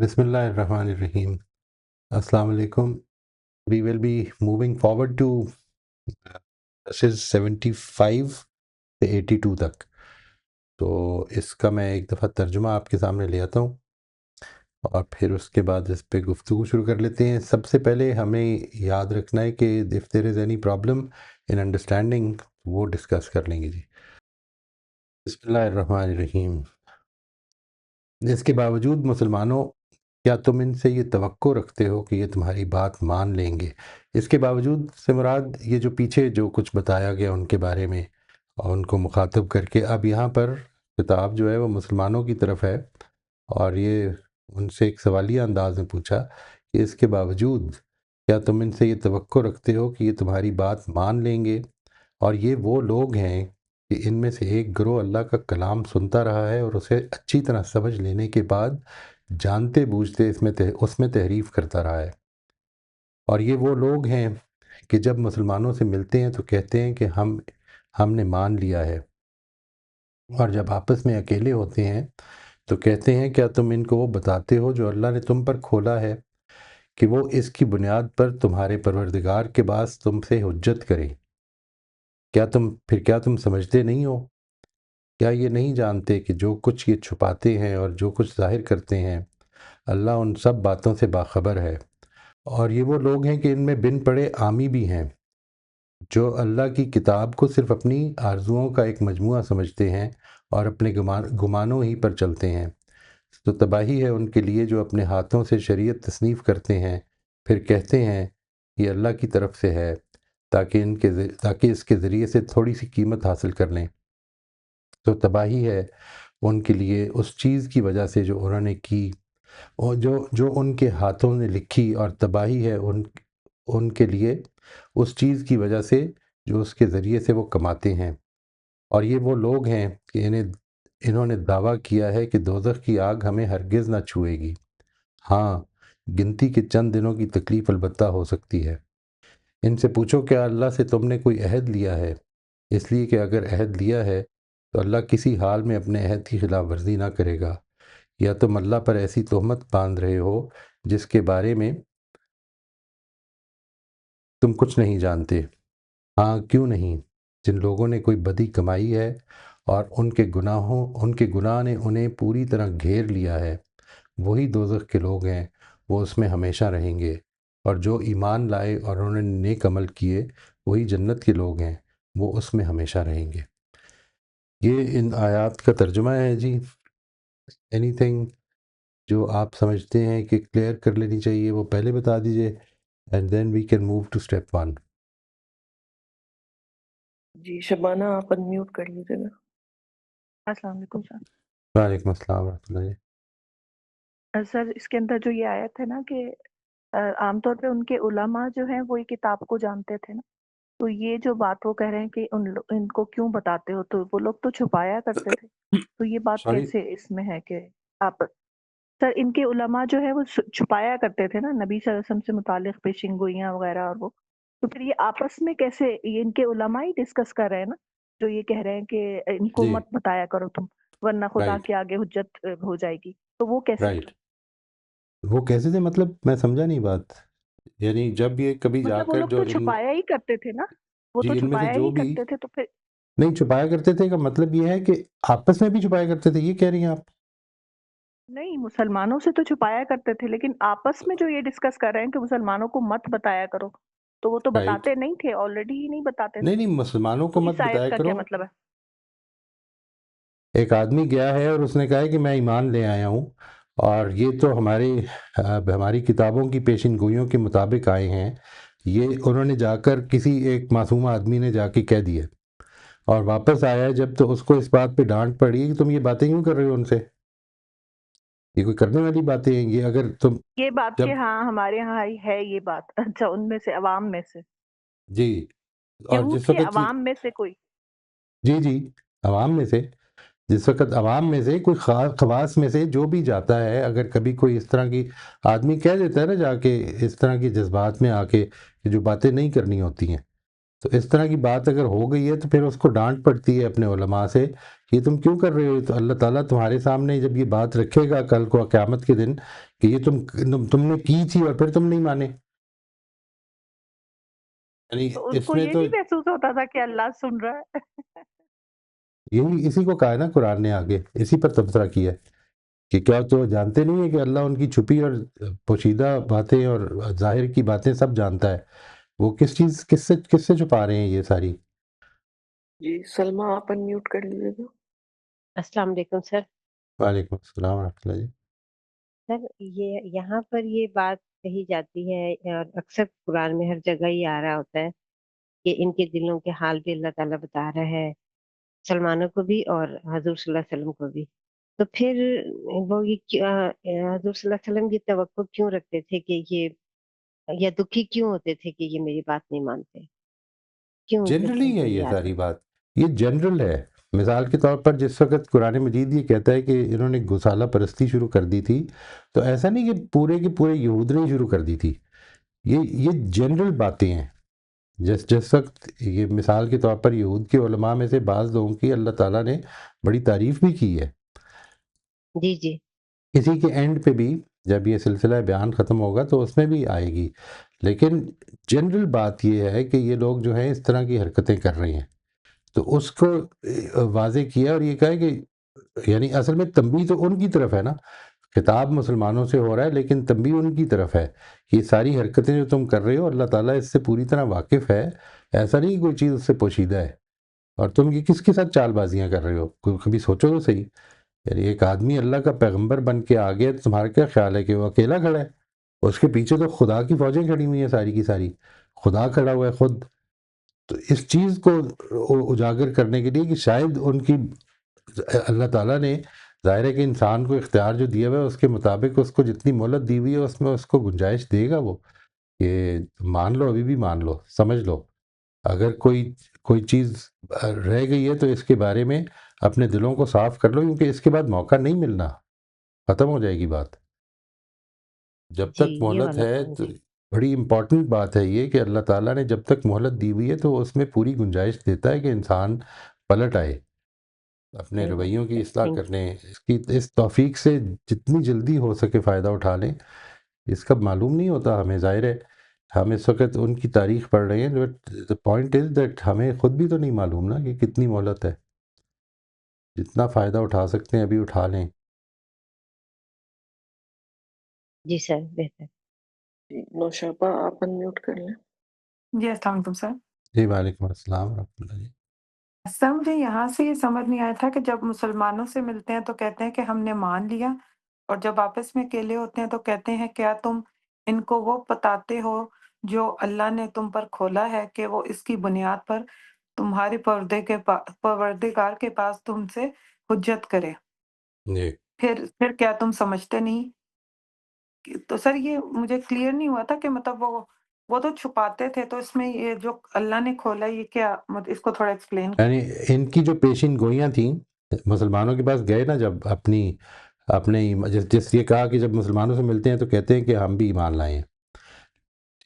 بسم اللہ الرحمن الرحیم. السلام علیکم. We will be moving forward to verses 75 سے 82 تک. تو اس کا میں ایک دفعہ ترجمہ آپ کے سامنے لے آتا ہوں اور پھر اس کے بعد اس پہ گفتگو شروع کر لیتے ہیں. سب سے پہلے ہمیں یاد رکھنا ہے کہ if there is any problem in understanding وہ ڈسکس کر لیں گے جی. بسم اللہ الرحمن الرحیم. اس کے باوجود مسلمانوں، کیا تم ان سے یہ توقع رکھتے ہو کہ یہ تمہاری بات مان لیں گے؟ اس کے باوجود سے مراد یہ جو پیچھے جو کچھ بتایا گیا ان کے بارے میں اور ان کو مخاطب کر کے، اب یہاں پر خطاب جو ہے وہ مسلمانوں کی طرف ہے اور یہ ان سے ایک سوالیہ انداز میں پوچھا کہ اس کے باوجود کیا تم ان سے یہ توقع رکھتے ہو کہ یہ تمہاری بات مان لیں گے؟ اور یہ وہ لوگ ہیں کہ ان میں سے ایک گروہ اللہ کا کلام سنتا رہا ہے اور اسے اچھی طرح سمجھ لینے کے بعد جانتے بوجھتے اس میں تحریف کرتا رہا ہے. اور یہ وہ لوگ ہیں کہ جب مسلمانوں سے ملتے ہیں تو کہتے ہیں کہ ہم نے مان لیا ہے، اور جب آپس میں اکیلے ہوتے ہیں تو کہتے ہیں کیا تم ان کو وہ بتاتے ہو جو اللہ نے تم پر کھولا ہے کہ وہ اس کی بنیاد پر تمہارے پروردگار کے پاس تم سے حجت کریں؟ کیا تم سمجھتے نہیں ہو؟ کیا یہ نہیں جانتے کہ جو کچھ یہ چھپاتے ہیں اور جو کچھ ظاہر کرتے ہیں اللہ ان سب باتوں سے باخبر ہے؟ اور یہ وہ لوگ ہیں کہ ان میں بن پڑے عامی بھی ہیں جو اللہ کی کتاب کو صرف اپنی آرزوؤں کا ایک مجموعہ سمجھتے ہیں اور اپنے گمانوں ہی پر چلتے ہیں. تو تباہی ہے ان کے لیے جو اپنے ہاتھوں سے شریعت تصنیف کرتے ہیں پھر کہتے ہیں یہ اللہ کی طرف سے ہے تاکہ اس کے ذریعے سے تھوڑی سی قیمت حاصل کر لیں. تو تباہی ہے ان کے لیے اس چیز کی وجہ سے جو انہوں نے کی اور جو ان کے ہاتھوں نے لکھی، اور تباہی ہے ان کے لیے اس چیز کی وجہ سے جو اس کے ذریعے سے وہ کماتے ہیں. اور یہ وہ لوگ ہیں کہ انہوں نے دعویٰ کیا ہے کہ دوزخ کی آگ ہمیں ہرگز نہ چھوئے گی. ہاں، گنتی کے چند دنوں کی تکلیف البتہ ہو سکتی ہے. ان سے پوچھو کیا اللہ سے تم نے کوئی عہد لیا ہے؟ اس لیے کہ اگر عہد لیا ہے تو اللہ کسی حال میں اپنے عہد کی خلاف ورزی نہ کرے گا. یا تم اللہ پر ایسی تہمت باندھ رہے ہو جس کے بارے میں تم کچھ نہیں جانتے؟ ہاں کیوں نہیں، جن لوگوں نے کوئی بدی کمائی ہے اور ان کے گناہ نے انہیں پوری طرح گھیر لیا ہے، وہی دوزخ کے لوگ ہیں، وہ اس میں ہمیشہ رہیں گے. اور جو ایمان لائے اور انہوں نے نیک عمل کیے وہی جنت کے لوگ ہیں، وہ اس میں ہمیشہ رہیں گے. یہ ان آیات کا ترجمہ ہے جی. اینی تھنگ جو آپ سمجھتے ہیں کہ کلیئر کر لینی چاہیے وہ پہلے بتا دیجئے، and then we can move to step 1. جی شبانہ آپ انمیوٹ کر لیجیے گا۔ السلام علیکم سر۔ وعلیکم السلام ورحمۃ اللہ جی. سر اس کے اندر جو یہ آیت ہے نا کہ عام طور پہ ان کے علماء جو ہیں وہ یہ کتاب کو جانتے تھے نا، تو یہ جو بات وہ کہہ رہے ہیں کہ ان کو کیوں بتاتے ہو، تو وہ لوگ تو چھپایا کرتے تھے، تو یہ بات سوری. کیسے اس میں ہے کہ آپ سر ان کے علماء جو ہے وہ چھپایا کرتے تھے نا نبی صلی اللہ علیہ وسلم سے متعلق پیشین گوئیاں وغیرہ، اور وہ تو پھر یہ آپس میں کیسے، یہ ان کے علماء ہی ڈسکس کر رہے ہیں نا جو یہ کہہ رہے ہیں کہ ان کو جی مت بتایا کرو تم ورنہ خدا رائٹ کے آگے حجت ہو جائے گی، تو وہ کیسے رائٹ. وہ کیسے تھے مطلب میں سمجھا نہیں بات. یعنی جب یہ کبھی جا مطلب وہ کر لوگ جو تو چھپایا ہی کرتے تھے نا، وہ تو جی ان میں سے چھپایا جو ہی بھی کرتے تھے، تو پھر نہیں چھپایا کرتے تھے کا مطلب یہ ہے کہ آپس میں بھی چھپایا کرتے تھے، یہ کہہ رہی ہیں آپ؟ نہیں مسلمانوں سے تو چھپایا کرتے تھے، لیکن آپس میں جو یہ ڈسکس کر رہے ہیں کہ مسلمانوں کو مت بتایا کرو، تو وہ تو رائٹ. بتاتے نہیں تھے، آلریڈی ہی نہیں بتاتے تھے، نہیں مسلمانوں کو تو مت اس آیت بتایا کا کیا کرو. مطلب ہے؟ ایک آدمی گیا ہے اور اس نے کہا ہے کہ میں ایمان لے آیا ہوں اور یہ تو ہماری کتابوں کی پیشن گوئیوں کے مطابق آئے ہیں، یہ انہوں نے جا کر کسی ایک معصوم آدمی نے جا کے کہہ دیا اور واپس آیا جب تو اس کو اس بات پہ ڈانٹ پڑی کہ تم یہ باتیں کیوں کر رہے ہو ان سے، یہ کوئی کرنے والی باتیں ہیں یہ. اگر تم یہ بات جب کہ ہاں ہمارے یہاں ہے یہ بات، اچھا ان میں سے عوام میں سے، جی اور یہود جس کے وقت عوام میں سے کوئی، جی عوام میں سے، جس وقت عوام میں سے کوئی خواص میں سے جو بھی جاتا ہے، اگر کبھی کوئی اس طرح کی آدمی کہہ دیتا ہے نا جا کے اس طرح کے جذبات میں آ کے جو باتیں نہیں کرنی ہوتی ہیں، تو اس طرح کی بات اگر ہو گئی ہے تو پھر اس کو ڈانٹ پڑتی ہے اپنے علماء سے، یہ تم کیوں کر رہے ہو؟ تو اللہ تعالیٰ تمہارے سامنے جب یہ بات رکھے گا کل کو قیامت کے دن کہ یہ تم نے کی تھی اور پھر تم نہیں مانے، یعنی تو اس اس کو میں یہ تو نہیں محسوس ہوتا تھا کہ اللہ سن رہا ہے؟ یہی اسی کو کہا ہے نا قرآن نے آگے، اسی پر تبصرہ کیا ہے کہ کیا تو جانتے نہیں ہیں کہ اللہ ان کی چھپی اور پوشیدہ باتیں اور ظاہر کی باتیں سب جانتا ہے، وہ کس سے چھپا رہے ہیں یہ ساری؟ جی سلمہ آپ انمیوٹ کر لیجیے گا۔ السلام علیکم سر۔ وعلیکم السلام ورحمۃ اللہ جی۔ سر یہ یہاں پر یہ بات کہی جاتی ہے اور اکثر قرآن میں ہر جگہ ہی آ رہا ہوتا ہے کہ ان کے دلوں کے حال بھی اللہ تعالیٰ بتا رہا ہے، مسلمانوں کو بھی اور حضور صلی اللہ علیہ وسلم کو بھی۔ تو پھر وہ حضور صلی اللہ علیہ وسلم یہ توقع کیوں رکھتے تھے کہ یہ، یا دکھی کیوں ہوتے تھے کہ یہ میری بات نہیں مانتے؟ کیوں ان کے جنرلی دلوں ہے پر یہ یہ آتا ساری بات، یہ جنرل ہے۔ مثال کے طور پر جس وقت قرآن مجید یہ کہتا ہے کہ انہوں نے گوسالہ پرستی شروع کر دی تھی، تو ایسا نہیں کہ پورے کے پورے یہود نے ہی شروع کر دی تھی، یہ جنرل باتیں ہیں۔ جس وقت یہ مثال کے طور پر یہود کے علماء میں سے بعض لوگوں کی اللہ تعالیٰ نے بڑی تعریف بھی کی ہے، جی جی اسی کے اینڈ پہ بھی جب یہ سلسلہ بیان ختم ہوگا تو اس میں بھی آئے گی، لیکن جنرل بات یہ ہے کہ یہ لوگ جو ہیں اس طرح کی حرکتیں کر رہے ہیں، تو اس کو واضح کیا اور یہ کہا کہ یعنی اصل میں تنبیہ تو ان کی طرف ہے نا، خطاب مسلمانوں سے ہو رہا ہے لیکن تنبیہ ان کی طرف ہے، یہ ساری حرکتیں جو تم کر رہے ہو اللہ تعالیٰ اس سے پوری طرح واقف ہے، ایسا نہیں کہ کوئی چیز اس سے پوشیدہ ہے، اور تم یہ کس کے ساتھ چال بازیاں کر رہے ہو؟ کبھی سوچو تو صحیح، یعنی ایک آدمی اللہ کا پیغمبر بن کے آ گیا تو تمہارا کیا خیال ہے کہ وہ اکیلا کھڑا ہے؟ اس کے پیچھے تو خدا کی فوجیں کھڑی ہوئی ہیں ساری کی ساری، خدا کھڑا ہوا ہے خود۔ تو اس چیز کو اجاگر کرنے کے لیے کہ شاید ان کی اللہ تعالیٰ نے ظاہر ہے کہ انسان کو اختیار جو دیا ہوا ہے اس کے مطابق اس کو جتنی مہلت دی ہوئی ہے اس میں اس کو گنجائش دے گا وہ، کہ مان لو، ابھی بھی مان لو، سمجھ لو، اگر کوئی چیز رہ گئی ہے تو اس کے بارے میں اپنے دلوں کو صاف کر لو، کیونکہ اس کے بعد موقع نہیں ملنا، ختم ہو جائے گی بات۔ جب جی، تک یہ مہلت والا ہے تو پوائنٹ ہے۔ بڑی امپورٹنٹ بات ہے یہ کہ اللہ تعالیٰ نے جب تک مہلت دی ہوئی ہے تو اس میں پوری گنجائش دیتا ہے کہ انسان پلٹ آئے، اپنے صحیح بات رویوں کی ہے، اصلاح تھینک کرنے، اس توفیق سے جتنی جلدی ہو سکے فائدہ اٹھا لیں۔ اس کا معلوم نہیں ہوتا ہمیں، ظاہر ہے ہم اس وقت ان کی تاریخ پڑھ رہے ہیں، the point is that ہمیں خود بھی تو نہیں معلوم نا کہ کتنی مہلت ہے، جتنا فائدہ اٹھا سکتے ہیں ابھی اٹھا لیں۔ جی سر، بہتر۔ جی نوشابہ آپ انمیوٹ کر لیں۔ جی السلام علیکم سر۔ جی وعلیکم السلام ورحمۃ اللہ جی۔ سر مجھے یہاں سے یہ سمجھ نہیں آیا تھا کہ جب مسلمانوں سے ملتے ہیں تو کہتے ہیں کہ ہم نے مان لیا، اور جب آپس میں اکیلے ہوتے ہیں تو کہتے ہیں کیا تم ان کو وہ بتاتے ہو جو اللہ نے تم پر کھولا ہے کہ وہ اس کی بنیاد پر تمہارے پروردگار کے پاس تم سے حجت کرے، جی پھر کیا تم سمجھتے نہیں؟ تو سر یہ مجھے کلیئر نہیں ہوا تھا کہ مطلب وہ تو چھپاتے تھے، تو اس میں یہ جو اللہ نے کھولا یہ کیا، اس کو تھوڑا ایکسپلین یعنی ان کی جو پیشین گوئیاں تھیں مسلمانوں کے پاس گئے نا جب اپنے جس یہ کہا کہ جب مسلمانوں سے ملتے ہیں تو کہتے ہیں کہ ہم بھی ایمان لائے ہیں،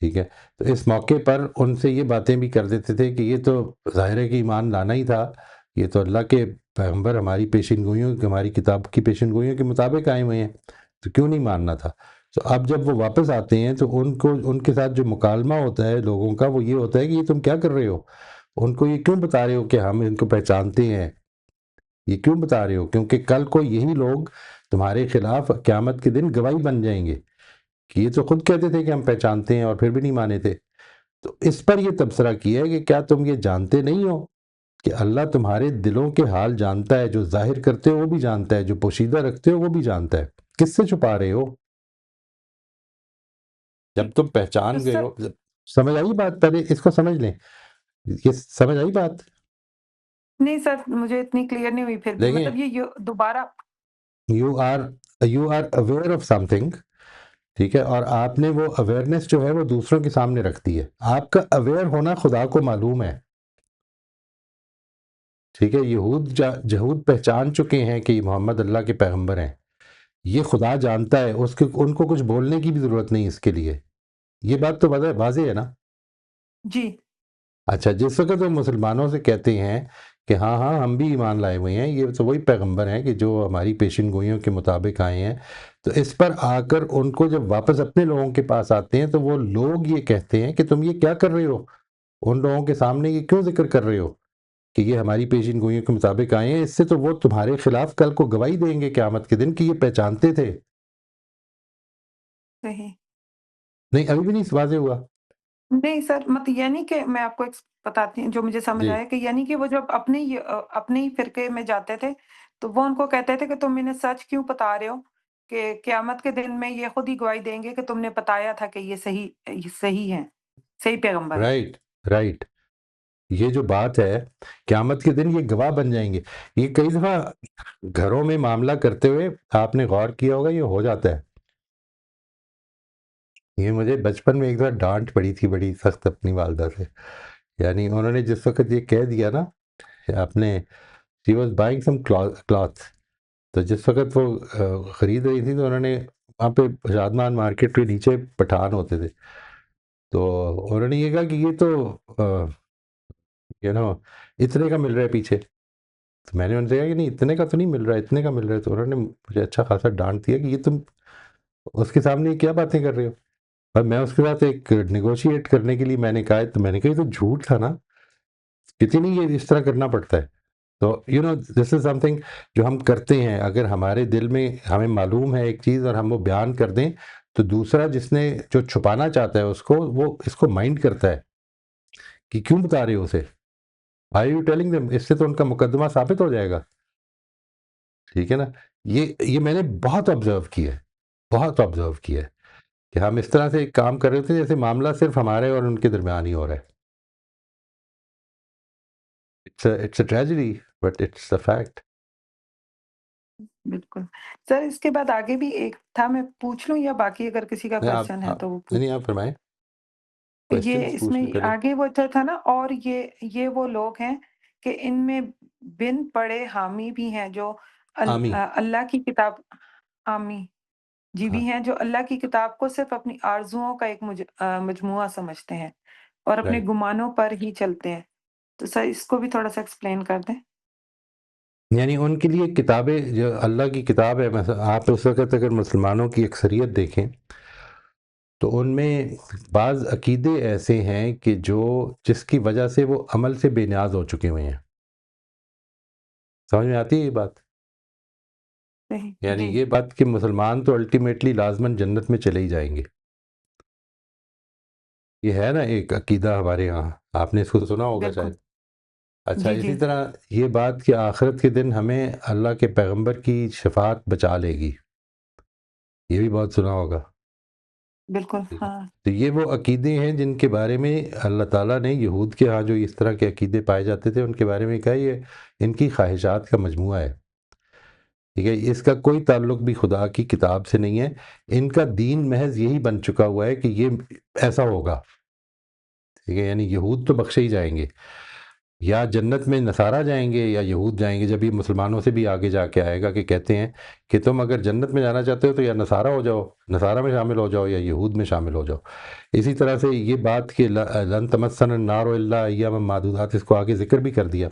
ٹھیک ہے، تو اس موقع پر ان سے یہ باتیں بھی کر دیتے تھے کہ یہ تو ظاہر ہے کہ ایمان لانا ہی تھا، یہ تو اللہ کے پیغمبر ہماری پیشین گوئیوں ہماری کتاب کی پیشین گوئیوں کے مطابق آئے ہوئے ہیں، تو کیوں نہیں ماننا تھا؟ تو اب جب وہ واپس آتے ہیں تو ان کے ساتھ جو مکالمہ ہوتا ہے لوگوں کا وہ یہ ہوتا ہے کہ یہ تم کیا کر رہے ہو؟ ان کو یہ کیوں بتا رہے ہو کہ ہم ان کو پہچانتے ہیں؟ یہ کیوں بتا رہے ہو؟ کیونکہ کل کو یہی لوگ تمہارے خلاف قیامت کے دن گواہی بن جائیں گے کہ یہ تو خود کہتے تھے کہ ہم پہچانتے ہیں اور پھر بھی نہیں مانے تھے۔ تو اس پر یہ تبصرہ کیا ہے کہ کیا تم یہ جانتے نہیں ہو کہ اللہ تمہارے دلوں کے حال جانتا ہے، جو ظاہر کرتے ہو وہ بھی جانتا ہے، جو پوشیدہ رکھتے ہو وہ بھی جانتا ہے، کس سے چھپا رہے ہو؟ جب تم تو پہچان گئے سر ہو، سمجھ آئی بات؟ پہلے اس کو سمجھ لیں، یہ سمجھ آئی بات؟ نہیں سر مجھے اتنی کلیئر نہیں ہوئی پھر بھی، دیکھیں، مطلب یہ دوبارہ you are aware of something, ٹھیک ہے، اور آپ نے وہ اویئرنیس جو ہے وہ دوسروں کے سامنے رکھ دی ہے، آپ کا اویئر ہونا خدا کو معلوم ہے، ٹھیک ہے، یہود پہچان چکے ہیں کہ یہ محمد اللہ کے پیغمبر ہیں، یہ خدا جانتا ہے، ان کو کچھ بولنے کی بھی ضرورت نہیں اس کے لیے، یہ بات تو واضح ہے نا؟ جی اچھا جس وقت وہ مسلمانوں سے کہتے ہیں کہ ہاں ہاں ہم بھی ایمان لائے ہوئے ہیں، یہ تو وہی پیغمبر ہیں کہ جو ہماری پیشن گوئیوں کے مطابق آئے ہیں، تو اس پر آ کر ان کو جب واپس اپنے لوگوں کے پاس آتے ہیں تو وہ لوگ یہ کہتے ہیں کہ تم یہ کیا کر رہے ہو، ان لوگوں کے سامنے یہ کیوں ذکر کر رہے ہو کہ یہ ہماری پیشن گوئیوں کے مطابق آئے ہیں، اس سے تو وہ تمہارے خلاف کل کو گواہی دیں گے قیامت کے دن کہ یہ پہچانتے تھے. صحیح. نہیں ابھی بھی نہیں واضح ہوا. نہیں سر، یعنی کہ میں آپ کو ایک بتاتی ہوں جو مجھے سمجھ جی آیا کہ یعنی کہ وہ جب اپنے ہی فرقے میں جاتے تھے تو وہ ان کو کہتے تھے کہ تم انہیں سچ کیوں بتا رہے ہو، کہ قیامت کے دن میں یہ خود ہی گواہی دیں گے کہ تم نے بتایا تھا کہ یہ صحیح ہیں، صحیح پیغمبر ہیں. Right right. یہ جو بات ہے قیامت کے دن یہ گواہ بن جائیں گے. یہ کئی دفعہ گھروں میں معاملہ کرتے ہوئے آپ نے غور کیا ہوگا یہ ہو جاتا ہے. یہ مجھے بچپن میں ایک دفعہ ڈانٹ پڑی تھی بڑی سخت اپنی والدہ سے. یعنی انہوں نے جس وقت یہ کہہ دیا نا آپ نے she was buying some cloth, تو جس وقت وہ خرید رہی تھی تو انہوں نے وہاں پہ شادمان مارکیٹ کے نیچے پٹھان ہوتے تھے، تو انہوں نے یہ کہا کہ یہ تو اتنے کا مل رہا ہے پیچھے. تو میں نے ان سے کہا کہ نہیں اتنے کا تو نہیں مل رہا ہے، اتنے کا مل رہا ہے. تو انہوں نے مجھے اچھا خاصا ڈانٹ دیا کہ یہ تم اس کے سامنے کیا باتیں کر رہے ہو. اور میں اس کے ساتھ ایک نیگوشیٹ کرنے کے لیے میں نے کہا تو میں نے کہا یہ تو جھوٹ تھا نا، کتنی یہ اس طرح کرنا پڑتا ہے. تو دس از سم تھنگ جو ہم کرتے ہیں. اگر ہمارے دل میں ہمیں معلوم ہے ایک چیز اور ہم وہ بیان کر دیں تو دوسرا جس نے جو چھپانا چاہتا ہے اس کو وہ اس کو مائنڈ کرتا ہے کہ کیوں بتا رہے ہو اسے، آر یو ٹیلنگ دیم، اس سے تو ان کا مقدمہ ثابت ہو جائے گا. ٹھیک ہے نا. یہ میں نے بہت آبزرو کیا ہے، بہت آبزرو کیا ہے کہ ہم اس طرح سے ایک کام کر رہے تھے جیسے معاملہ صرف ہمارے اور ان کے درمیان ہی ہو رہا ہے. It's a tragedy but it's a fact. بالکل. سر اس کے بعد آگے بھی ایک تھا، میں پوچھ لوں یا باقی اگر کسی کا کوشچن ہے تو وہ نہیں آپ فرمائیں یہ کوشچنز اس پوچھ میں لیں پہلے. آگے وہ تھا نا، اور یہ وہ لوگ ہیں کہ ان میں بن پڑھے حامی بھی ہیں جو آمی اللہ کی کتاب عامی جی ہاں بھی ہیں جو اللہ کی کتاب کو صرف اپنی آرزوؤں کا ایک مجموعہ سمجھتے ہیں اور اپنے رائٹ. گمانوں پر ہی چلتے ہیں. تو سر اس کو بھی تھوڑا سا ایکسپلین کر دیں. یعنی ان کے لیے کتابیں جو اللہ کی کتاب ہے، مثلا آپ اس وقت اگر مسلمانوں کی اکثریت دیکھیں تو ان میں بعض عقیدے ایسے ہیں کہ جس کی وجہ سے وہ عمل سے بے نیاز ہو چکے ہوئے ہیں. سمجھ میں آتی ہے یہ بات؟ صحیح یعنی جی یہ بات کہ مسلمان تو الٹیمیٹلی لازماً جنت میں چلے ہی جائیں گے. یہ ہے نا ایک عقیدہ ہمارے ہاں، آپ نے اس کو سنا ہوگا بالکل شاید. اچھا جی اسی جی طرح یہ بات کہ آخرت کے دن ہمیں اللہ کے پیغمبر کی شفاعت بچا لے گی، یہ بھی بہت سنا ہوگا. بالکل ٹھیک ہے. ہاں تو یہ وہ عقیدے ہیں جن کے بارے میں اللہ تعالیٰ نے یہود کے ہاں جو اس طرح کے عقیدے پائے جاتے تھے ان کے بارے میں کہا یہ ان کی خواہشات کا مجموعہ ہے. ٹھیک ہے. اس کا کوئی تعلق بھی خدا کی کتاب سے نہیں ہے. ان کا دین محض یہی بن چکا ہوا ہے کہ یہ ایسا ہوگا. ٹھیک ہے. یعنی یہود تو بخشے ہی جائیں گے، یا جنت میں نصارہ جائیں گے یا یہود جائیں گے. جب یہ مسلمانوں سے بھی آگے جا کے آئے گا کہ کہتے ہیں کہ تم اگر جنت میں جانا چاہتے ہو تو یا نصارہ ہو جاؤ، نصارہ میں شامل ہو جاؤ، یا یہود میں شامل ہو جاؤ. اسی طرح سے یہ بات کہ لن تمسنا النار الا ایاما معدودات، اس کو آگے ذکر بھی کر دیا.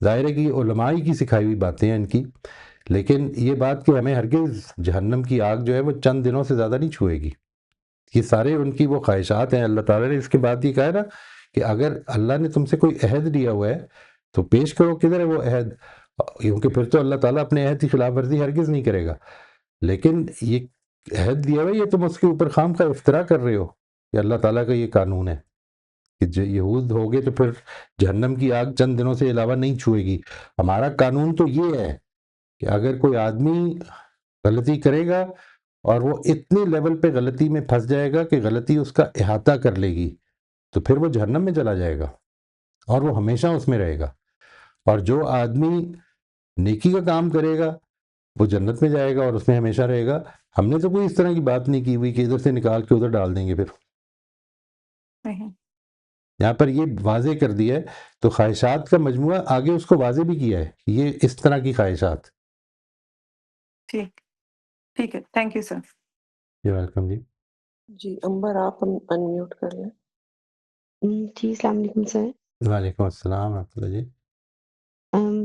ظاہر ہے کہ یہ علماء کی سکھائی ہوئی باتیں ہیں ان کی، لیکن یہ بات کہ ہمیں ہرگز جہنم کی آگ جو ہے وہ چند دنوں سے زیادہ نہیں چھوئے گی. یہ سارے ان کی وہ خواہشات ہیں. اللہ تعالیٰ نے اس کے بعد یہ کہا ہے نا کہ اگر اللہ نے تم سے کوئی عہد لیا ہوا ہے تو پیش کرو کدھر ہے وہ عہد، کیونکہ پھر تو اللہ تعالیٰ اپنے عہد کی خلاف ورزی ہرگز نہیں کرے گا. لیکن یہ عہد دیا ہوا ہے، یہ تم اس کے اوپر خام کا افترا کر رہے ہو کہ اللہ تعالیٰ کا یہ قانون ہے کہ یہود ہوگے تو پھر جہنم کی آگ چند دنوں سے علاوہ نہیں چھوئے گی. ہمارا قانون تو یہ ہے کہ اگر کوئی آدمی غلطی کرے گا اور وہ اتنے لیول پہ غلطی میں پھنس جائے گا کہ غلطی اس کا احاطہ کر لے گی تو پھر وہ جہنم میں چلا جائے گا اور وہ ہمیشہ اس میں رہے گا. اور جو آدمی نیکی کا کام کرے گا وہ جنت میں جائے گا اور اس میں ہمیشہ رہے گا. ہم نے تو کوئی اس طرح کی بات نہیں کی ہوئی کہ ادھر سے نکال کے ادھر ڈال دیں گے. پھر صحیح یہاں پر یہ واضح کر دیا ہے. تو خواہشات کا مجموعہ آگے اس کو واضح بھی کیا ہے، یہ اس طرح کی خواہشات. ٹھیک ہے. تھینک یو سر. یہ ویلکم جی. جی امبر آپ ان میوٹ کر لیں. جی السلام علیکم سر۔ وعلیکم السلام ورحمۃ اللہ جی۔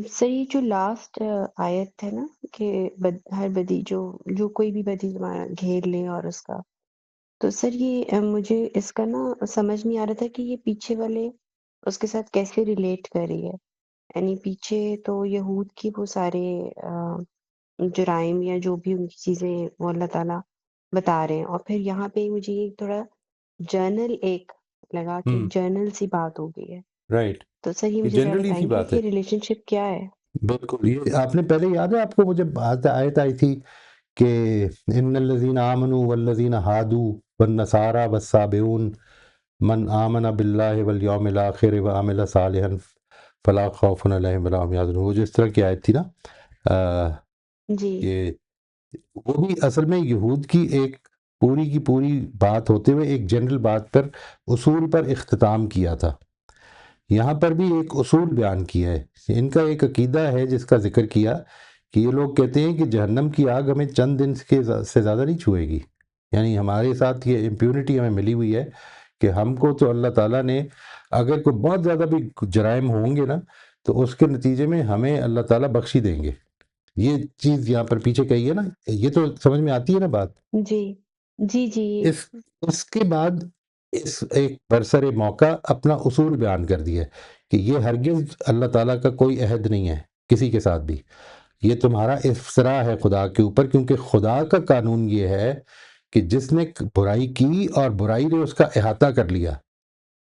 سر یہ جو لاسٹ آیت ہے نا کہ ہر بدی جو کوئی بھی بدی تمہارا گھیر لے اور اس کا، تو سر یہ مجھے اس کا نا سمجھ نہیں آ رہا تھا کہ یہ پیچھے والے اس کے ساتھ کیسے ریلیٹ کر رہی ہے۔ یعنی پیچھے تو یہود کی وہ سارے جرائم یا جو بھی ان کی چیزیں وہ اللہ تعالیٰ بتا رہے ہیں، اور پھر یہاں پہ مجھے یہ تھوڑا جرنل ایک لگا کہ جرنل سی بات ہو گئی ہے۔ رائٹ، تو سر یہ یہ مجھے ذرا جنرلی سی بتائیں گے بات ہے، کہ ریلیشن شپ کیا ہے؟ بالکل۔ یہ آپ نے پہلے یاد ہے آپ کو وہ جب آیت آئی تھی کہ ان الذین آمنوا والذین ہادوا والنصارى والسابئون من آمن باللہ والیوم الآخر وعمل صالحا فلا خوف علیہم ولا هم يحزنون، وہ جو اس طرح کی آیت تھی نا، جی یہ وہ بھی اصل میں یہود کی ایک پوری کی پوری بات ہوتے ہوئے ایک جنرل بات پر، اصول پر اختتام کیا تھا۔ یہاں پر بھی ایک اصول بیان کیا ہے، ان کا ایک عقیدہ ہے جس کا ذکر کیا کہ یہ لوگ کہتے ہیں کہ جہنم کی آگ ہمیں چند دن سے زیادہ نہیں چھوئے گی، یعنی ہمارے ساتھ یہ امپیونٹی ہمیں ملی ہوئی ہے کہ ہم کو تو اللہ تعالیٰ نے اگر کوئی بہت زیادہ بھی جرائم ہوں گے نا تو اس کے نتیجے میں ہمیں اللہ تعالیٰ بخشی دیں گے۔ یہ چیز یہاں پر پیچھے کہی ہے نا، یہ تو سمجھ میں آتی ہے نا بات۔ جی جی جی اس کے بعد اس ایک برسر موقع اپنا اصول بیان کر دیا ہے کہ یہ ہرگز اللہ تعالیٰ کا کوئی عہد نہیں ہے کسی کے ساتھ بھی، یہ تمہارا افسرا ہے خدا کے اوپر، کیونکہ خدا کا قانون یہ ہے کہ جس نے برائی کی اور برائی نے اس کا احاطہ کر لیا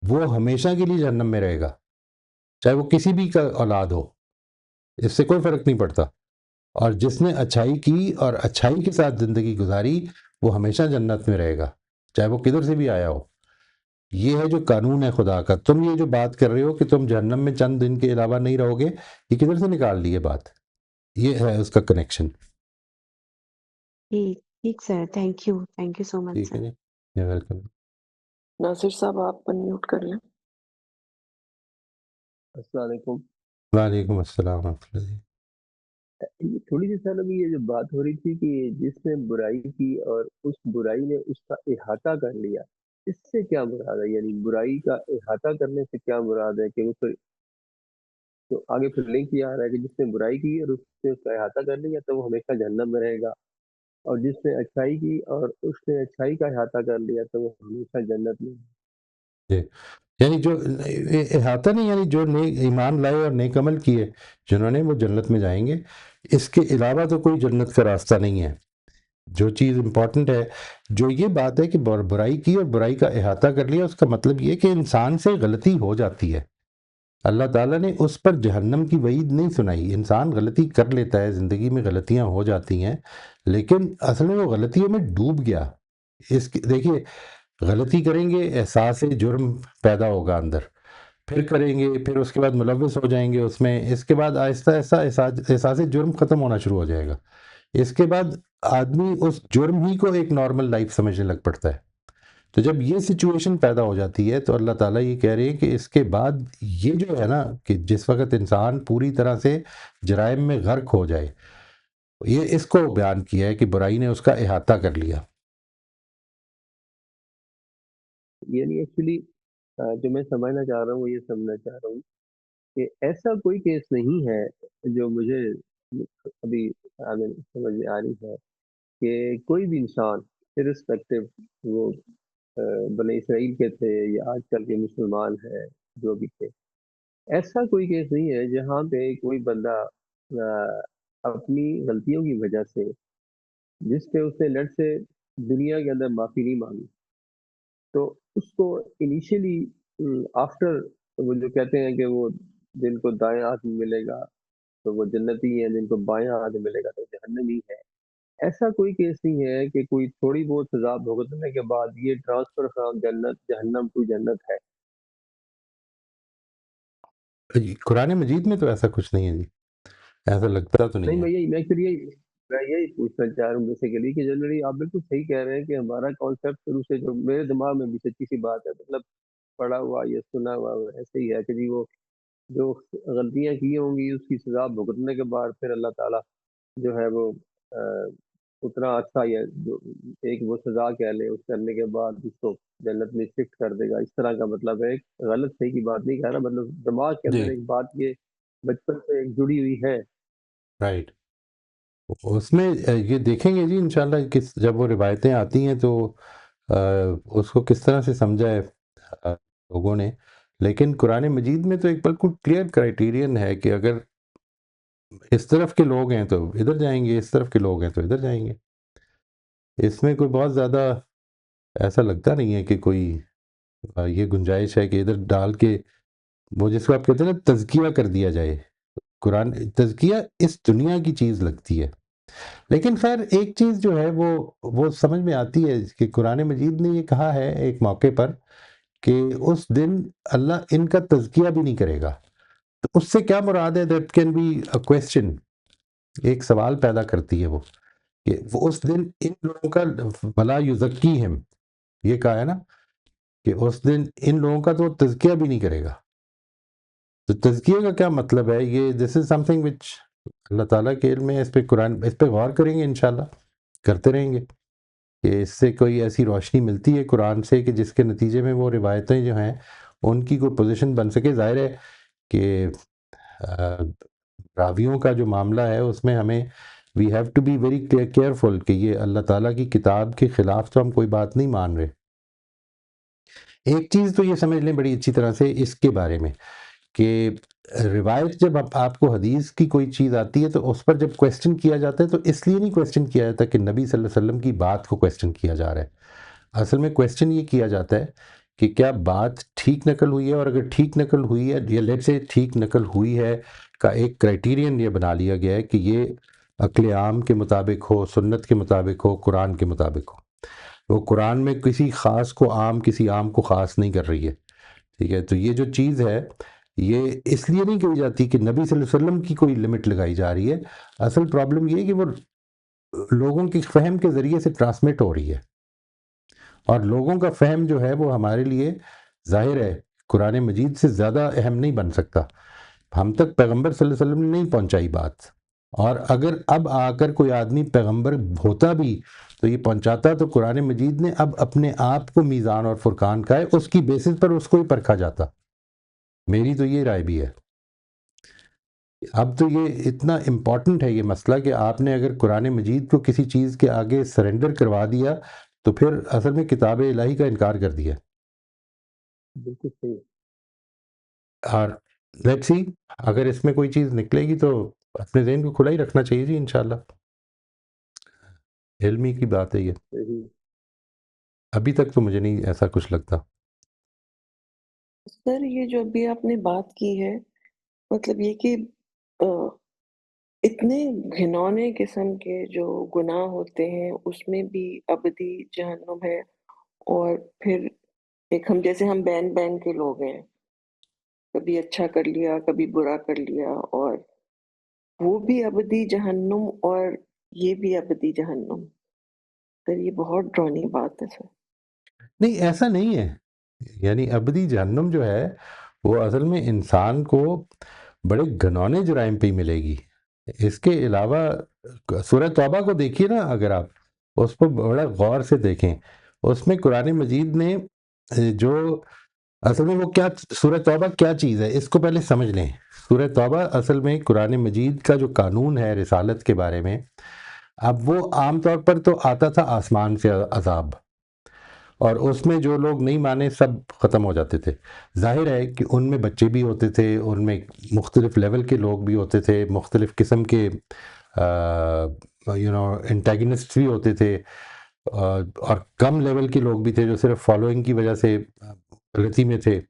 وہ ہمیشہ کے لیے جہنم میں رہے گا، چاہے وہ کسی بھی کا اولاد ہو، اس سے کوئی فرق نہیں پڑتا۔ اور جس نے اچھائی کی اور اچھائی کے ساتھ زندگی گزاری وہ ہمیشہ جنت میں رہے گا، چاہے وہ کدھر سے بھی آیا ہو۔ یہ ہے جو قانون ہے خدا کا۔ تم یہ جو بات کر رہے ہو کہ تم جہنم میں چند دن کے علاوہ نہیں رہو گے، یہ کدھر سے نکال لی ہے بات؟ یہ ہے اس کا کنیکشن۔ ٹھیک ٹھیک سر، تھینک یو سو مچ ٹھیک سر۔ ہے جی، ویلکم۔ ناصر صاحب آپ انمیوٹ کر لیں۔ السلام علیکم۔ وعلیکم السلام ورحمۃ اللہ جی۔ یہ تھوڑی سی سر ابھی یہ جو بات ہو رہی تھی کہ جس نے برائی کی اور اس برائی نے اس کا احاطہ کر لیا، اس سے کیا مراد ہے؟ یعنی برائی کا احاطہ کرنے سے کیا مراد ہے کہ وہ پھر تو آگے پھر لنک یہ آ رہا ہے کہ جس نے برائی کی اور اس نے اس کا احاطہ کر لیا تو وہ ہمیشہ جہنم میں رہے گا، اور جس نے اچھائی کی اور اس نے اچھائی کا احاطہ کر لیا تو وہ ہمیشہ جنت میں جی، یعنی جو احاطہ نہیں، یعنی جو ایمان لائے اور نیک عمل کیے جنہوں نے، وہ جنت میں جائیں گے۔ اس کے علاوہ تو کوئی جنت کا راستہ نہیں ہے۔ جو چیز امپورٹنٹ ہے، جو یہ بات ہے کہ برائی کی اور برائی کا احاطہ کر لیا، اس کا مطلب یہ کہ انسان سے غلطی ہو جاتی ہے۔ اللہ تعالیٰ نے اس پر جہنم کی وعید نہیں سنائی۔ انسان غلطی کر لیتا ہے، زندگی میں غلطیاں ہو جاتی ہیں، لیکن اصل میں وہ غلطیوں میں ڈوب گیا۔ دیکھیے، غلطی کریں گے احساس جرم پیدا ہوگا اندر، پھر کریں گے، پھر اس کے بعد ملوث ہو جائیں گے اس میں، اس کے بعد آہستہ آہستہ احساس جرم ختم ہونا شروع ہو جائے گا۔ اس کے بعد آدمی اس جرم ہی کو ایک نارمل لائف سمجھنے لگ پڑتا ہے۔ تو جب یہ سچویشن پیدا ہو جاتی ہے تو اللہ تعالیٰ یہ کہہ رہے ہیں کہ اس کے بعد یہ جو ہے نا کہ جس وقت انسان پوری طرح سے جرائم میں غرق ہو جائے، یہ اس کو بیان کیا ہے کہ برائی نے اس کا احاطہ کر لیا۔ یعنی ایکچولی جو میں سمجھنا چاہ رہا ہوں وہ یہ سمجھنا چاہ رہا ہوں کہ ایسا کوئی کیس نہیں ہے جو مجھے ابھی سمجھ میں آ رہی ہے کہ کوئی بھی انسان irrespective وہ بنی اسرائیل کے تھے یا آج کل کے مسلمان ہیں جو بھی تھے، ایسا کوئی کیس نہیں ہے جہاں پہ کوئی بندہ اپنی غلطیوں کی وجہ سے جس پہ اس نے لٹ سے دنیا کے اندر معافی نہیں مانگی، تو اس کو انیشلی آفٹر وہ جو کہتے ہیں کہ وہ جن کو دائیں ہاتھ میں ملے گا تو وہ جنتی ہیں، جن کو بائیں ہاتھ میں ملے گا تو جہنمی ہے۔ ایسا کوئی کیس نہیں ہے کہ کوئی تھوڑی بہت سزا بھگتنے کے بعد یہ ٹرانسفر فرام جنت جہنم ٹو جنت ہے۔ جی، قرآن مجید میں تو ایسا کچھ نہیں ہے جی، ایسا لگتا تو نہیں نہیں، ہے۔ میں یہی پوچھنا چاہ رہا ہوں بیسیکلی کہ جنرلی آپ بالکل صحیح کہہ رہے ہیں کہ ہمارا کانسیپٹ شروع سے جو میرے دماغ میں بھی سچی سی بات ہے، مطلب پڑھا ہوا یا سنا ہوا ایسے ہی ہے کہ جی وہ جو غلطیاں کی ہوں گی اس کی سزا بھگتنے کے بعد پھر اللہ تعالیٰ جو ہے وہ اتنا اچھا ہی ہے، جو ایک وہ سزا کہہ لے اس کرنے کے بعد اس کو جنت میں شفٹ کر دے گا، اس طرح کا مطلب ہے. ایک غلط صحیح کی بات نہیں کہہ رہا، مطلب دماغ کے جی اندر ایک بات یہ بچپن سے ایک جڑی ہوئی ہے. رائٹ. اس میں یہ دیکھیں گے جی انشاءاللہ کس جب وہ روایتیں آتی ہیں تو اس کو کس طرح سے سمجھا ہے لوگوں نے. لیکن قرآن مجید میں تو ایک بالکل کلیئر کرائیٹیرین ہے کہ اگر اس طرف کے لوگ ہیں تو ادھر جائیں گے، اس طرف کے لوگ ہیں تو ادھر جائیں گے. اس میں کوئی بہت زیادہ ایسا لگتا نہیں ہے کہ کوئی یہ گنجائش ہے کہ ادھر ڈال کے وہ جس کو آپ کہتے ہیں نا تزکیہ کر دیا جائے. قرآن تزکیہ اس دنیا کی چیز لگتی ہے. لیکن خیر ایک چیز جو ہے وہ سمجھ میں آتی ہے کہ قرآن مجید نے یہ کہا ہے ایک موقع پر کہ اس دن اللہ ان کا تزکیہ بھی نہیں کرے گا. تو اس سے کیا مراد ہے؟ That can be a question, ایک سوال پیدا کرتی ہے وہ کہ وہ اس دن ان لوگوں کا ولا یزکیہم، یہ کہا ہے نا کہ اس دن ان لوگوں کا تو تزکیہ بھی نہیں کرے گا. تو تزکیہ کا کیا مطلب ہے؟ یہ دس از سم تھنگ وچ اللہ تعالیٰ کے علم ہے. اس پہ قرآن اس پہ غور کریں گے انشاءاللہ، کرتے رہیں گے کہ اس سے کوئی ایسی روشنی ملتی ہے قرآن سے کہ جس کے نتیجے میں وہ روایتیں جو ہیں ان کی کوئی پوزیشن بن سکے. ظاہر ہے کہ راویوں کا جو معاملہ ہے اس میں ہمیں we have to be very careful کہ یہ اللہ تعالیٰ کی کتاب کے خلاف تو ہم کوئی بات نہیں مان رہے. ایک چیز تو یہ سمجھ لیں بڑی اچھی طرح سے اس کے بارے میں کہ روایت جب آپ کو حدیث کی کوئی چیز آتی ہے تو اس پر جب کویسچن کیا جاتا ہے تو اس لیے نہیں کویسچن کیا جاتا کہ نبی صلی اللہ علیہ وسلم کی بات کو کویسچن کیا جا رہا ہے. اصل میں کویسچن یہ کیا جاتا ہے کہ کیا بات ٹھیک نقل ہوئی ہے، اور اگر ٹھیک نقل ہوئی ہے یا لیٹ سے ٹھیک نقل ہوئی ہے کا ایک کرائیٹیرین یہ بنا لیا گیا ہے کہ یہ عقل عام کے مطابق ہو، سنت کے مطابق ہو، قرآن کے مطابق ہو. وہ قرآن میں کسی خاص کو عام، کسی عام کو خاص نہیں کر رہی ہے. ٹھیک ہے، تو یہ جو چیز ہے یہ اس لیے نہیں کہی جاتی کہ نبی صلی اللہ علیہ وسلم کی کوئی لمٹ لگائی جا رہی ہے. اصل پرابلم یہ ہے کہ وہ لوگوں کی فہم کے ذریعے سے ٹرانسمٹ ہو رہی ہے، اور لوگوں کا فہم جو ہے وہ ہمارے لیے ظاہر ہے قرآن مجید سے زیادہ اہم نہیں بن سکتا. ہم تک پیغمبر صلی اللہ علیہ وسلم نے نہیں پہنچائی بات، اور اگر اب آ کر کوئی آدمی پیغمبر ہوتا بھی تو یہ پہنچاتا تو قرآن مجید نے اب اپنے آپ کو میزان اور فرقان کا ہے، اس کی بیسس پر اس کو ہی پرکھا جاتا. میری تو یہ رائے بھی ہے. اب تو یہ اتنا امپورٹنٹ ہے یہ مسئلہ کہ آپ نے اگر قرآن مجید کو کسی چیز کے آگے سرنڈر کروا دیا تو پھر اصل میں کتاب الہی کا انکار کر دیا. بالکل صحیح. اور لیٹس سی اگر اس میں کوئی چیز نکلے گی تو اپنے ذہن کو کھلا ہی رکھنا چاہیے جی انشاءاللہ. علمی کی بات ہے یہ. صحیح. ابھی تک تو مجھے نہیں ایسا کچھ لگتا. سر یہ جو ابھی آپ نے بات کی ہے، مطلب یہ کہ اتنے گھنونے قسم کے جو گناہ ہوتے ہیں اس میں بھی ابدی جہنم ہے، اور پھر ایک ہم بین بین کے لوگ ہیں، کبھی اچھا کر لیا کبھی برا کر لیا، اور وہ بھی ابدی جہنم اور یہ بھی ابدی جہنم. سر یہ بہت ڈرونی بات ہے سر. نہیں ایسا نہیں ہے، یعنی ابدی جہنم جو ہے وہ اصل میں انسان کو بڑے گھنونے جرائم پہ ہی ملے گی. اس کے علاوہ سورہ توبہ کو دیکھیے نا، اگر آپ اس کو بڑا غور سے دیکھیں، اس میں قرآن مجید نے جو اصل میں وہ کیا سورہ توبہ کیا چیز ہے اس کو پہلے سمجھ لیں. سورہ توبہ اصل میں قرآن مجید کا جو قانون ہے رسالت کے بارے میں، اب وہ عام طور پر تو آتا تھا آسمان سے عذاب، اور اس میں جو لوگ نہیں مانے سب ختم ہو جاتے تھے. ظاہر ہے کہ ان میں بچے بھی ہوتے تھے، ان میں مختلف لیول کے لوگ بھی ہوتے تھے، مختلف قسم کے انٹیگنسٹ بھی ہوتے تھے، اور کم لیول کے لوگ بھی تھے جو صرف فالوئنگ کی وجہ سے غلطی میں تھے.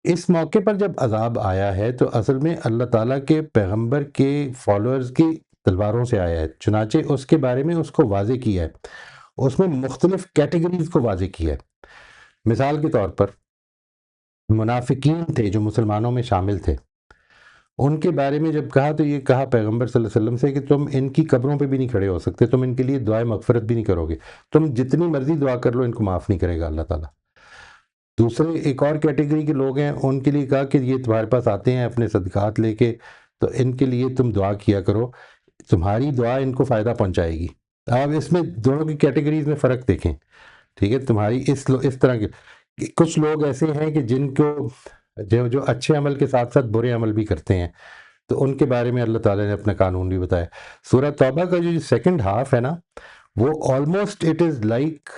اس موقع پر جب عذاب آیا ہے تو اصل میں اللہ تعالیٰ کے پیغمبر کے فالوورز کی تلواروں سے آیا ہے، چنانچہ اس کے بارے میں اس کو واضح کیا ہے، اس میں مختلف کیٹیگریز کو واضح کیا ہے. مثال کے طور پر منافقین تھے جو مسلمانوں میں شامل تھے، ان کے بارے میں جب کہا تو یہ کہا پیغمبر صلی اللہ علیہ وسلم سے کہ تم ان کی قبروں پہ بھی نہیں کھڑے ہو سکتے، تم ان کے لیے دعائے مغفرت بھی نہیں کرو گے، تم جتنی مرضی دعا کر لو ان کو معاف نہیں کرے گا اللہ تعالیٰ. دوسرے ایک اور کیٹیگری کے لوگ ہیں، ان کے لیے کہا کہ یہ تمہارے پاس آتے ہیں اپنے صدقات لے کے، تو ان کے لیے تم دعا کیا کرو. تمہاری دعا ان کو فائدہ پہنچائے گی. آپ اس میں دونوں کی کیٹیگریز میں فرق دیکھیں, ٹھیک ہے. تمہاری اس طرح کے کچھ لوگ ایسے ہیں کہ جن کو جو اچھے عمل کے ساتھ ساتھ برے عمل بھی کرتے ہیں, تو ان کے بارے میں اللہ تعالیٰ نے اپنا قانون بھی بتایا. سورہ توبہ کا جو سیکنڈ ہاف ہے نا, وہ almost it is like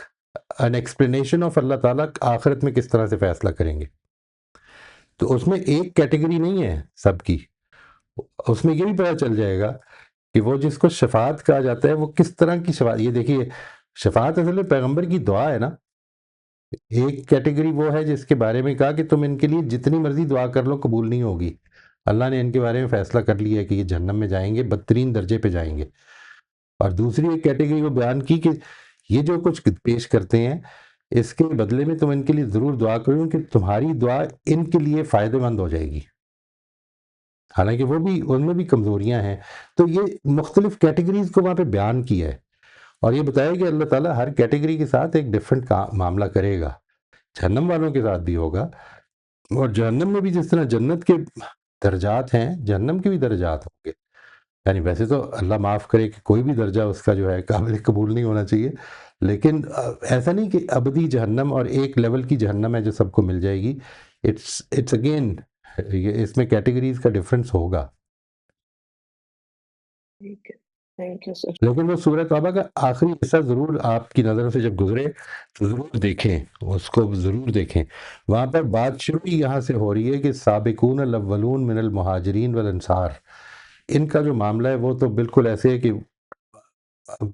an explanation of اللہ تعالیٰ آخرت میں کس طرح سے فیصلہ کریں گے. تو اس میں ایک کیٹیگری نہیں ہے سب کی, اس میں یہ بھی پتہ چل جائے گا کہ وہ جس کو شفاعت کہا جاتا ہے وہ کس طرح کی شفاعت. یہ دیکھیے, شفاعت اصل میں پیغمبر کی دعا ہے نا. ایک کیٹیگری وہ ہے جس کے بارے میں کہا کہ تم ان کے لیے جتنی مرضی دعا کر لو قبول نہیں ہوگی, اللہ نے ان کے بارے میں فیصلہ کر لیا ہے کہ یہ جہنم میں جائیں گے, بدترین درجے پہ جائیں گے. اور دوسری ایک کیٹیگری کو بیان کی کہ یہ جو کچھ پیش کرتے ہیں اس کے بدلے میں تم ان کے لیے ضرور دعا کرو کہ تمہاری دعا ان کے لیے فائدہ مند ہو جائے گی, حالانکہ وہ بھی ان میں بھی کمزوریاں ہیں. تو یہ مختلف کیٹیگریز کو وہاں پہ بیان کیا ہے, اور یہ بتایا کہ اللہ تعالیٰ ہر کیٹیگری کے ساتھ ایک ڈیفرنٹ معاملہ کرے گا. جہنم والوں کے ساتھ بھی ہوگا, اور جہنم میں بھی جس طرح جنت کے درجات ہیں جہنم کے بھی درجات ہوں گے. یعنی ویسے تو اللہ معاف کرے کہ کوئی بھی درجہ اس کا جو ہے قابل قبول نہیں ہونا چاہیے, لیکن ایسا نہیں کہ ابدی جہنم اور ایک لیول کی جہنم ہے جو سب کو مل جائے گی. اٹس اگین اس میں کیٹیگریز کا ڈفرنس ہوگا. ٹھیک ہے, تھینک یو سر. لیکن وہ سورہ توبہ کا آخری حصہ ضرور آپ کی نظر سے جب گزرے تو ضرور دیکھیں, اس کو ضرور دیکھیں. وہاں پر بات شروع ہی یہاں سے ہو رہی ہے کہ سابقون الاولون من المہاجرین والانصار, ان کا جو معاملہ ہے وہ تو بالکل ایسے ہے کہ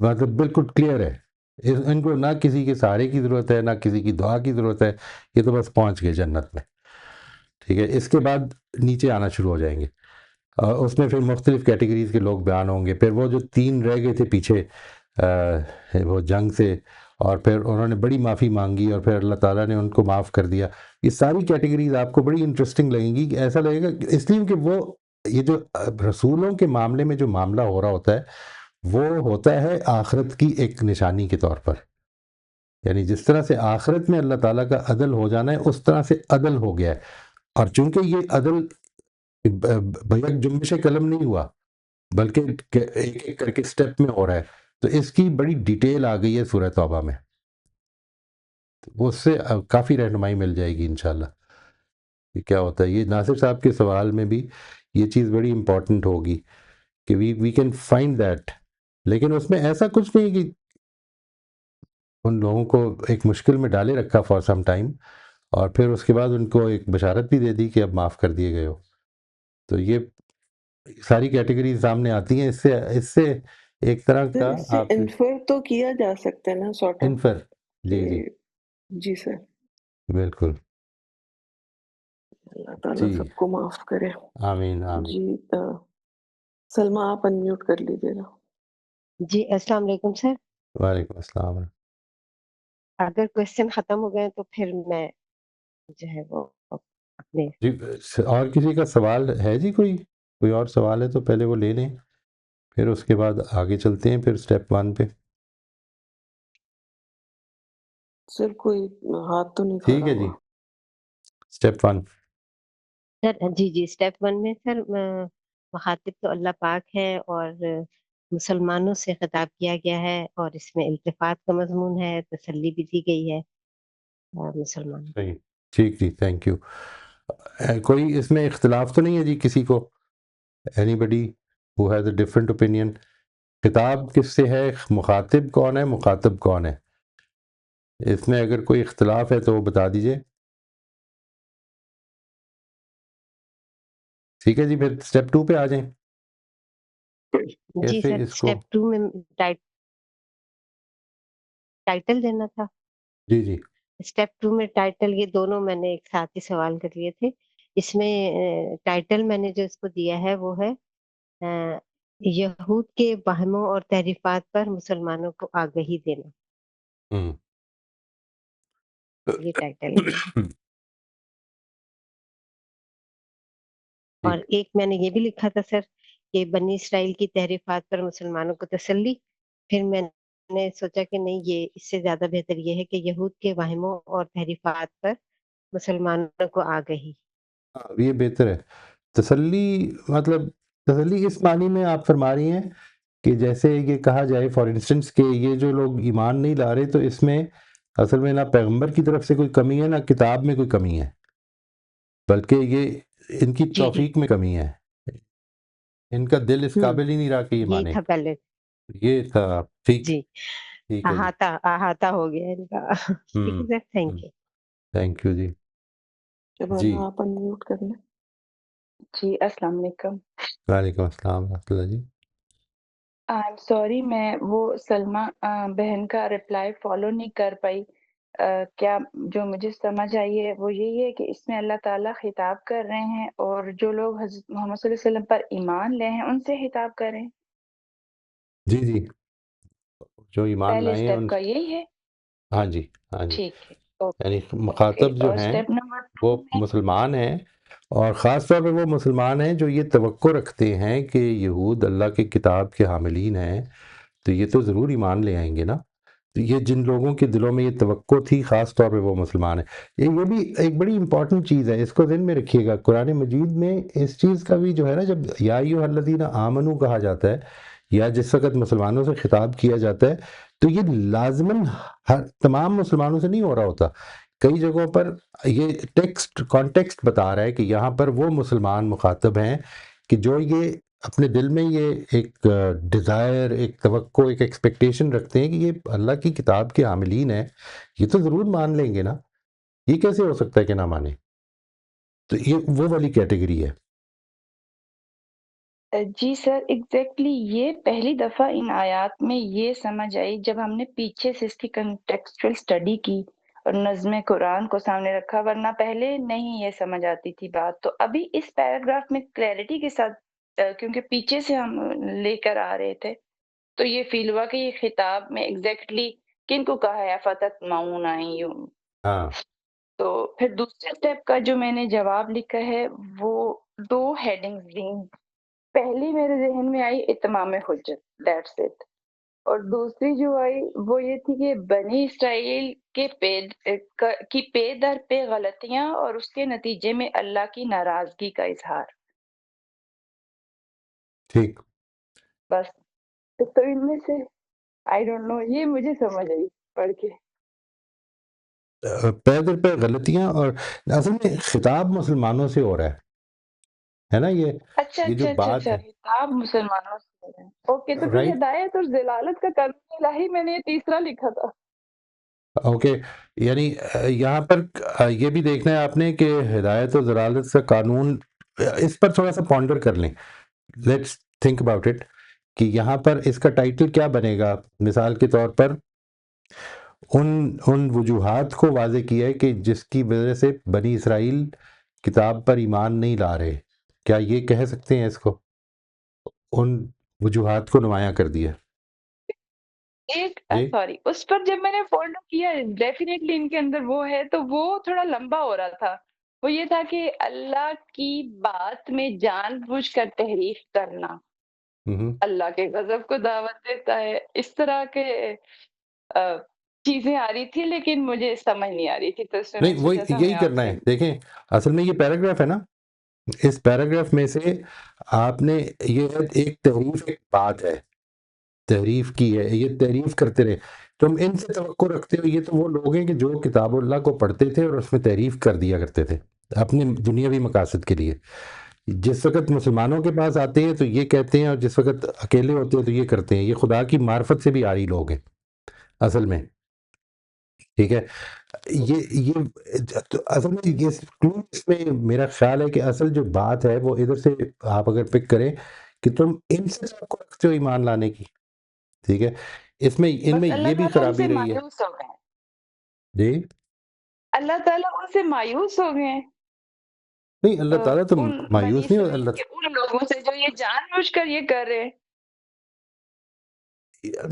مطلب بالکل کلیئر ہے. ان کو نہ کسی کے سہارے کی ضرورت ہے, نہ کسی کی دعا کی ضرورت ہے, یہ تو بس پہنچ گئے جنت میں. ٹھیک ہے, اس کے بعد نیچے آنا شروع ہو جائیں گے, اس میں پھر مختلف کیٹیگریز کے لوگ بیان ہوں گے. پھر وہ جو 3 رہ گئے تھے پیچھے وہ جنگ سے, اور پھر انہوں نے بڑی معافی مانگی اور پھر اللہ تعالیٰ نے ان کو معاف کر دیا. یہ ساری کیٹیگریز آپ کو بڑی انٹرسٹنگ لگیں گی, کہ ایسا لگے گا اس لیے کہ وہ یہ جو رسولوں کے معاملے میں جو معاملہ ہو رہا ہوتا ہے وہ ہوتا ہے آخرت کی ایک نشانی کے طور پر. یعنی جس طرح سے آخرت میں اللہ تعالیٰ کا عدل ہو جانا ہے اس طرح سے عدل ہو گیا ہے. اور چونکہ یہ عدل بیک جنبش قلم نہیں ہوا بلکہ ایک ایک کر کے سٹیپ میں ہو رہا ہے, تو اس کی بڑی ڈیٹیل آ گئی ہے سورہ توبہ میں. وہ اس سے کافی رہنمائی مل جائے گی انشاءاللہ کہ کیا ہوتا ہے. یہ ناصر صاحب کے سوال میں بھی یہ چیز بڑی امپورٹنٹ ہوگی کہ وی کین فائنڈ دیٹ. لیکن اس میں ایسا کچھ نہیں کہ ان لوگوں کو ایک مشکل میں ڈالے رکھا فار سم ٹائم, اور پھر اس کے بعد ان کو ایک بشارت بھی دے دی کہ اب معاف کر دیے گئے ہو. تو یہ ساری کیٹیگری سامنے آتی ہیں. اس سے ایک طرح سر کا اس سے آپ انفر تو کیا جا سکتا ہے نا سارٹ آف. انفر. جی جی جی سر, بالکل. اللہ تعالیٰ جی سب کو معاف کرے. آمین آمین. جی سلمہ آپ انمیوٹ کر لیجیے گا. جی السلام علیکم سر. وعلیکم السلام. اگر کوشچن ختم ہو گئے تو پھر میں جو ہے وہ اپنے جی اور کسی کا سوال ہے؟ جی کوئی اور سوال ہے تو پہلے وہ لے لیں, پھر اس کے بعد آگے چلتے ہیں پھر سٹیپ 1 پہ. سر کوئی ہاتھ تو نہیں ٹھیک کھڑا ہے جی, ہوا. سٹیپ 1. سر جی اسٹیپ 1 میں سر مخاطب تو اللہ پاک ہے اور مسلمانوں سے خطاب کیا گیا ہے, اور اس میں التفات کا مضمون ہے, تسلی بھی دی گئی ہے مسلمانوں. صحیح, ٹھیک جی, تھینک یو. کوئی اس میں اختلاف تو نہیں ہے جی کسی کو؟ Anybody who has a different opinion? خطاب کس سے ہے, مخاطب کون ہے, مخاطب کون ہے؟ اس میں اگر کوئی اختلاف ہے تو وہ بتا دیجئے. ٹھیک ہے جی, پھر سٹیپ 2 پہ آ جائیں. جی کیسے سر اس کو؟ اسٹیپ 2 میں ٹائٹل دینا تھا. جی جی اسٹیپ 2 میں ٹائٹل, یہ دونوں میں نے ایک ساتھ ہی سوال کر لیے تھے. اس میں ٹائٹل میں نے جو اس کو دیا ہے وہ ہے یہود کے وہموں اور تحریفات پر مسلمانوں کو آگہی دینا. ہوں. یہ ٹائٹل ہے. اور ایک میں نے یہ بھی لکھا تھا سر کہ بنی اسرائیل کی تحریفات پر مسلمانوں کو تسلی. پھر میں نے سوچا کہ نہیں, یہ اس سے زیادہ بہتر یہ ہے کہ یہود کے وہموں اور تحریفات پر مسلمانوں کو آگہی. یہ بہتر ہے. تسلی مطلب تسلی اس معنی میں آپ فرما رہی ہیں کہ جیسے یہ کہا جائے فار انسٹنس کہ یہ جو لوگ ایمان نہیں لا رہے تو اس میں اصل میں نہ پیغمبر کی طرف سے کوئی کمی ہے نہ کتاب میں کوئی کمی ہے، بلکہ یہ ان کی جی جی توفیق میں کمی ہے، ان کا دل اس ہوں قابل ہی نہیں رہا کہ یہ یہ مانے. تھا پہلے. یہ تھا. ٹھیک جی ٹھیک ہے جی. احاطہ ہو گیا ان کا. ٹھیک ہے سر، تھینک یو. تھینک یو جی. جی شبانہ آپ انمیوٹ کر لیں. جی السلام علیکم. وعلیکم السلام ورحمۃ اللہ جی. آئی ایم سوری، میں وہ سلمہ بہن کا رپلائی فالو نہیں کر پائی. کیا جو مجھے سمجھ آئی ہے وہ یہی ہے کہ اس میں اللہ تعالیٰ خطاب کر رہے ہیں اور جو لوگ حضرت محمد صلی اللہ علیہ وسلم پر ایمان لے ہیں ان سے خطاب کر رہے ہیں. جی جی، جو ایمان پہلے لائے ہیں اسٹیپ ان. کا یہی ہے. ہاں جی ہاں جی. ٹھیک ہے، اوکے یعنی اوکے. مخاطب جو اور ہیں اسٹیپ نمبر وہ 2 میں مسلمان ہیں، اور خاص طور پہ وہ مسلمان ہیں جو یہ توقع رکھتے ہیں کہ یہود اللہ کی کتاب کے حاملین ہیں، تو یہ تو ضرور ایمان لے آئیں گے نا. تو یہ جن لوگوں کے دلوں میں یہ توقع تھی، خاص طور پہ وہ مسلمان ہیں. یہ بھی ایک بڑی امپورٹنٹ چیز ہے، اس کو ذہن میں رکھیے گا. قرآن مجید میں اس چیز کا بھی جو ہے نا، جب یا ایھا الذین آمنو کہا جاتا ہے یا جس وقت مسلمانوں سے خطاب کیا جاتا ہے، تو یہ لازماً تمام مسلمانوں سے نہیں ہو رہا ہوتا. کئی جگہوں پر یہ کانٹیکسٹ بتا رہا ہے کہ یہاں پر وہ مسلمان مخاطب ہیں کہ جو یہ اپنے دل میں یہ ایک ڈیزائر، ایک توقع، ایک ایکسپیکٹیشن رکھتے ہیں کہ یہ اللہ کی کتاب کے حاملین ہیں، یہ تو ضرور مان لیں گے نا. یہ کیسے ہو سکتا ہے کہ نہ مانے؟ تو یہ وہ والی کیٹیگری ہے. جی سر، ایگزیکٹلی یہ پہلی دفعہ ان آیات میں یہ سمجھ آئی جب ہم نے پیچھے سے اس کی کنٹیکسچوئل اسٹڈی کی اور نظم قرآن کو سامنے رکھا، ورنہ پہلے نہیں یہ سمجھ آتی تھی بات. تو ابھی اس پیراگراف میں کلیئرٹی کے ساتھ کیونکہ پیچھے سے ہم لے کر آ رہے تھے تو یہ فیل ہوا کہ یہ خطاب میں ایگزیکٹلی کن کو کہا ہے فتت معون یوں. ہاں تو پھر دوسرے اسٹیپ کا جو میں نے جواب لکھا ہے وہ 2 ہیڈنگز دی. پہلی میرے ذہن میں آئی اتمام حجت، دیٹس اٹ. اور دوسری جو آئی وہ یہ تھی کہ بنی اسرائیل کے کی پے در پہ غلطیاں اور اس کے نتیجے میں اللہ کی ناراضگی کا اظہار. ٹھیک. بس تو ان میں سے آئی ڈونٹ نو، یہ مجھے سمجھ آئی پڑھ کے. پیدر پہ غلطیاں، اور اصل میں خطاب مسلمانوں سے ہو رہا ہے نا. اچھا یہ جو اچھا اچھا بات اچھا، ہے، خطاب مسلمانوں سے ہے. اوکے، تو پھر رائٹ. ہدایت اور ضلالت کا قانون الہی میں نے یہ تیسرا لکھا تھا. اوکے، یعنی یہاں پر یہ بھی دیکھنا ہے آپ نے کہ ہدایت و ضلالت کا قانون، اس پر تھوڑا سا پونڈر کر لیں. لیٹس تھنک اباؤٹ اٹ کہ یہاں پر اس کا ٹائٹل کیا بنے گا. مثال کے طور پر ان وجوہات کو واضح کیا ہے کہ جس کی وجہ سے بنی اسرائیل کتاب پر ایمان نہیں لا رہے. کیا یہ کہہ سکتے ہیں اس کو؟ ان وجوہات کو نمایاں کر دیا. ایک جی سوری، اس پر جب میں نے فالو کیا ڈیفینیٹلی ان کے اندر وہ ہے، تو وہ تھوڑا لمبا ہو رہا تھا. وہ یہ تھا کہ اللہ کی بات میں جان بوجھ کر تحریف کرنا اللہ کے غضب کو دعوت دیتا ہے. اس طرح کے چیزیں آ رہی تھی لیکن مجھے سمجھ نہیں آ رہی تھی، تو اس میں میں نہیں، نے وہ سوچا تھا میں یہی آپ کرنا سے. ہے. دیکھیں اصل میں یہ پیراگراف ہے نا، اس پیراگراف میں سے آپ نے یہ ایک تحریف، ایک بات ہے، تحریف کی ہے، یہ تحریف کرتے رہے. تم ان سے توقع رکھتے ہو، یہ تو وہ لوگ ہیں کہ جو کتاب اللہ کو پڑھتے تھے اور اس میں تحریف کر دیا کرتے تھے اپنے دنیاوی مقاصد کے لیے. جس وقت مسلمانوں کے پاس آتے ہیں تو یہ کہتے ہیں، اور جس وقت اکیلے ہوتے ہیں تو یہ کرتے ہیں. یہ خدا کی معرفت سے بھی آری لوگ ہیں اصل میں. ٹھیک ہے. یہ تو اصل میں یہ اس میں میرا خیال ہے کہ اصل جو بات ہے وہ ادھر سے آپ اگر پک کریں کہ تم ان سے توقع رکھتے ہو ایمان لانے کی. ٹھیک ہے. اس میں ان بس میں اللہ یہ بھی تعالیٰ ان سے خرابی رہی ہے. مایوس ہو گئے ہیں. جی اللہ تعالیٰ ان سے مایوس ہو گئے ہیں، نہیں، اللہ تعالیٰ تو ان بنی مایوس نہیں ہو. اسرائیل کے ان لوگوں سے جو یہ جان بوجھ کر یہ کر رہے ہیں.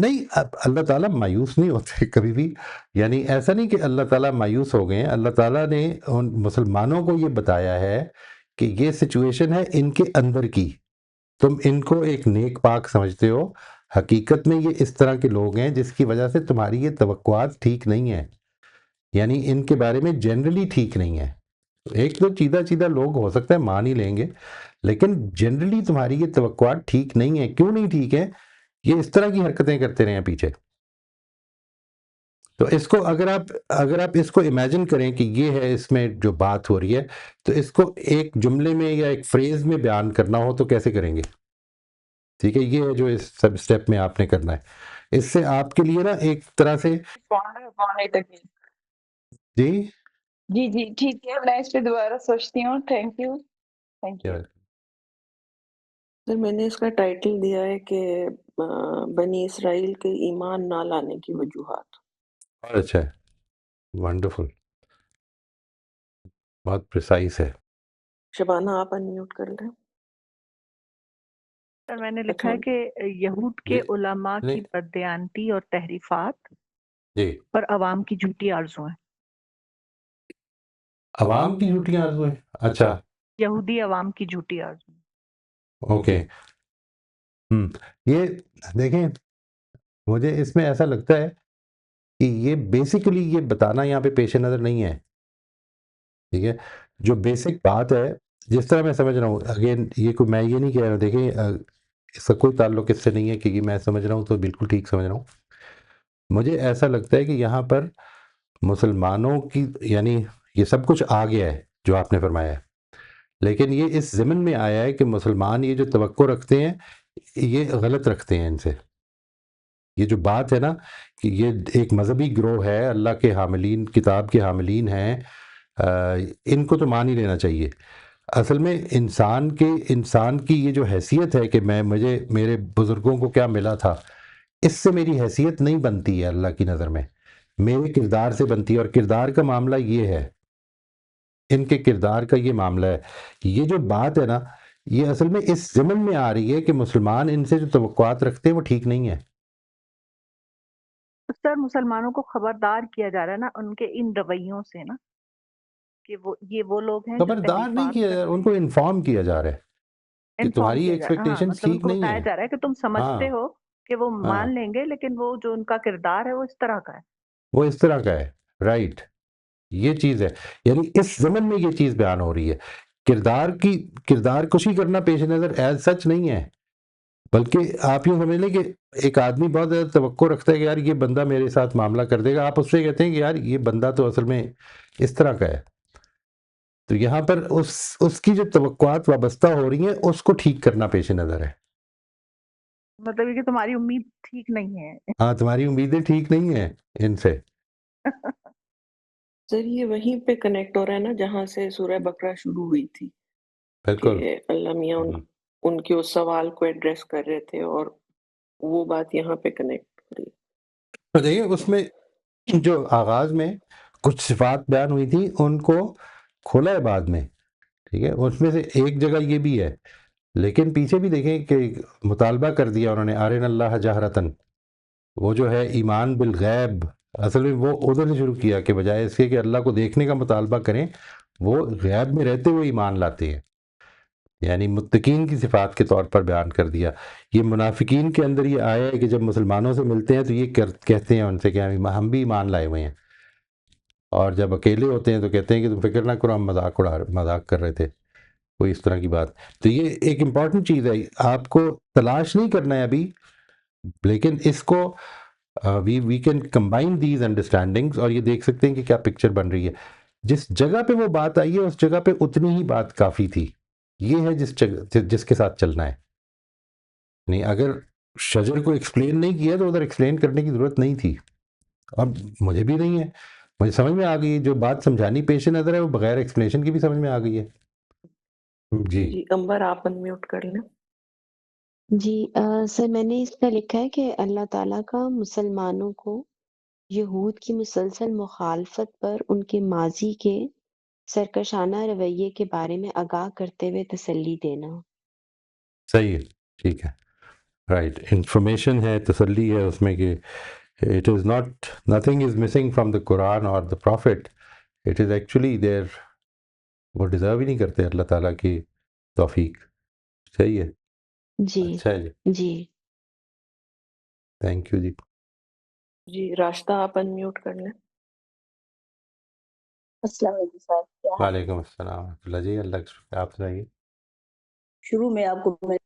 نہیں، اللہ تعالیٰ مایوس نہیں ہوتے کبھی بھی. یعنی ایسا نہیں کہ اللہ تعالیٰ مایوس ہو گئے ہیں. اللہ تعالیٰ نے ان مسلمانوں کو یہ بتایا ہے کہ یہ سچویشن ہے ان کے اندر کی. تم ان کو ایک نیک پاک سمجھتے ہو، حقیقت میں یہ اس طرح کے لوگ ہیں جس کی وجہ سے تمہاری یہ توقعات ٹھیک نہیں ہیں. یعنی ان کے بارے میں جنرلی ٹھیک نہیں ہے. ایک تو چیدہ لوگ ہو سکتا ہے مان ہی لیں گے، لیکن جنرلی تمہاری یہ توقعات ٹھیک نہیں ہیں. کیوں نہیں ٹھیک ہے؟ یہ اس طرح کی حرکتیں کرتے رہے ہیں پیچھے. تو اس کو اگر آپ اس کو امیجن کریں کہ یہ ہے اس میں جو بات ہو رہی ہے، تو اس کو ایک جملے میں یا ایک فریز میں بیان کرنا ہو تو کیسے کریں گے؟ ٹھیک ہے، یہ ہے جو اس سب اسٹیپ میں آپ نے کرنا ہے. اس سے آپ کے لیے نا ایک طرح سے جی جی جی ٹھیک ہے، میں اس پہ دوبارہ سوچتی ہوں. Thank you. Thank you. Sir میں نے اس کا ٹائٹل دیا ہے کہ بنی اسرائیل کے ایمان نہ لانے کی وجوہات. بہت اچھا ہے، ونڈرفل، بہت پریسائز ہے. شبانہ آپ انمیوٹ کر لیں. سر میں نے لکھا اچھا ہے کہ یہود کے جی علماء کی نہیں بددیانتی اور تحریفات جی پر عوام کی جھوٹی آرزو ہیں. عوام کی جھوٹیاں آرزو ہیں. اچھا یہودی عوام کی جھوٹی آرزو. اوکے. یہ دیکھیں، مجھے اس میں ایسا لگتا ہے کہ یہ بیسیکلی یہ بتانا یہاں پہ پیش نظر نہیں ہے. ٹھیک ہے، جو بیسک بات ہے جس طرح میں سمجھ رہا ہوں، اگین یہ کوئی میں یہ نہیں کہہ رہا ہوں، دیکھیں اس کا کوئی تعلق اس سے نہیں ہے کہ یہ میں سمجھ رہا ہوں تو بالکل ٹھیک سمجھ رہا ہوں. مجھے ایسا لگتا ہے کہ یہاں پر مسلمانوں کی، یعنی یہ سب کچھ آ گیا ہے جو آپ نے فرمایا ہے، لیکن یہ اس ضمن میں آیا ہے کہ مسلمان یہ جو توقع رکھتے ہیں یہ غلط رکھتے ہیں. ان سے یہ جو بات ہے نا کہ یہ ایک مذہبی گروہ ہے، اللہ کے حاملین، کتاب کے حاملین ہیں، ان کو تو مان ہی لینا چاہیے. اصل میں انسان کی یہ جو حیثیت ہے کہ مجھے میرے بزرگوں کو کیا ملا تھا، اس سے میری حیثیت نہیں بنتی ہے اللہ کی نظر میں، میرے کردار سے بنتی ہے. اور کردار کا معاملہ یہ ہے، ان کے کردار کا یہ معاملہ ہے. یہ جو بات ہے نا، یہ اصل میں اس ضمن میں آ رہی ہے کہ مسلمان ان سے جو توقعات رکھتے ہیں وہ ٹھیک نہیں ہے. سر مسلمانوں کو خبردار کیا جا رہا ہے نا ان کے ان رویوں سے نا، کہ وہ لوگ ہیں جو خبردار نہیں تحریفات کیا جا رہا، کرتے ان ہیں. کو انفارم کیا جا رہا ہے کہ انفارم تمہاری کیا جا رہا ہے، ہاں، ایکسپیکٹیشن مطلب ان ٹھیک کو نہیں بتایا ہے. جا رہا ہے کہ تم سمجھتے ہاں ہو کہ وہ ہاں مان لیں گے، لیکن وہ جو ان کا کردار ہے وہ اس طرح کا ہے. وہ اس طرح کا ہے، رائٹ. یہ چیز ہے، یعنی اس زمن میں یہ چیز بیان ہو رہی ہے. کردار کشی کرنا پیش نظر ایز سچ نہیں ہے، بلکہ آپ یوں سمجھ لیں کہ ایک آدمی بہت زیادہ توقع رکھتا ہے کہ یار یہ بندہ میرے ساتھ معاملہ کر دے گا، آپ اس سے کہتے ہیں کہ یار یہ بندہ تو اصل میں اس طرح کا ہے. تو یہاں پر اس کی جو توقعات وابستہ ہو رہی ہیں اس کو ٹھیک کرنا پیش نظر ہے. مطلب یہ کہ تمہاری امید ٹھیک نہیں ہے. ہاں، تمہاری امیدیں ٹھیک نہیں ہیں ان سے. سر یہ وہیں پہ کنیکٹ ہو رہا ہے نا جہاں سے سورہ بقرہ شروع ہوئی تھی، بالکل. کہ اللہ میاں ان کے اس سوال کو ایڈریس کر رہے تھے، اور وہ بات یہاں پہ کنیکٹ ہو رہی ہے. تو دیکھیں اس میں جو آغاز میں کچھ صفات بیان ہوئی تھی ان کو کھولا ہے بعد میں. ٹھیک ہے، اس میں سے ایک جگہ یہ بھی ہے، لیکن پیچھے بھی دیکھیں کہ مطالبہ کر دیا انہوں نے آرین اللہ جہرتن، وہ جو ہے ایمان بالغیب، اصل میں وہ ادھر سے شروع کیا کہ بجائے اس کے کہ اللہ کو دیکھنے کا مطالبہ کریں، وہ غیب میں رہتے ہوئے ایمان لاتے ہیں. یعنی متقین کی صفات کے طور پر بیان کر دیا. یہ منافقین کے اندر یہ آیا ہے کہ جب مسلمانوں سے ملتے ہیں تو یہ کہتے ہیں ان سے کہ ہم بھی ایمان لائے ہوئے ہیں، اور جب اکیلے ہوتے ہیں تو کہتے ہیں کہ تم فکر نہ کرو، ہم مذاق کر رہے تھے، کوئی اس طرح کی بات. تو یہ ایک امپورٹنٹ چیز ہے، آپ کو تلاش نہیں کرنا ہے ابھی، لیکن اس کو we can combine these understandings اور یہ دیکھ سکتے ہیں کہ کیا پکچر بن رہی ہے. جس جگہ پہ وہ بات آئی ہے اس جگہ پہ اتنی ہی بات کافی تھی. یہ ہے جس کے ساتھ چلنا ہے. نہیں، اگر شجر کو ایکسپلین نہیں کیا تو ادھر ایکسپلین کرنے کی ضرورت نہیں تھی. اب مجھے بھی نہیں ہے، مجھے سمجھ میں آ گئی، جو بات سمجھانی پیش نظر ہے وہ بغیر ایکسپلینیشن کی بھی سمجھ میں آ گئی ہے. جی امبر آپ انمیوٹ کر لیں. جی سر میں نے اس کا لکھا ہے کہ اللہ تعالیٰ کا مسلمانوں کو یہود کی مسلسل مخالفت پر ان کے ماضی کے سرکشانہ رویے کے بارے میں آگاہ کرتے ہوئے تسلی دینا. صحیح ہے، ٹھیک ہے، رائٹ. انفارمیشن ہے، تسلی ہے اس میں کہ it is not, nothing is missing from the Quran or the Prophet. It is actually there. وہ ڈیزرو ہی نہیں کرتے اللہ تعالیٰ کی توفیق. صحیح ہے. جی اچھا ہے جی، جی تھینک یو جی. جی راشدہ آپ انمیوٹ کر لیں. السلام علیکم سر، کیا حال ہے؟ وعلیکم السلام ورحمۃ اللہ. جی اللہ کا شکر، آپ سنائیے. شروع میں آپ کو میں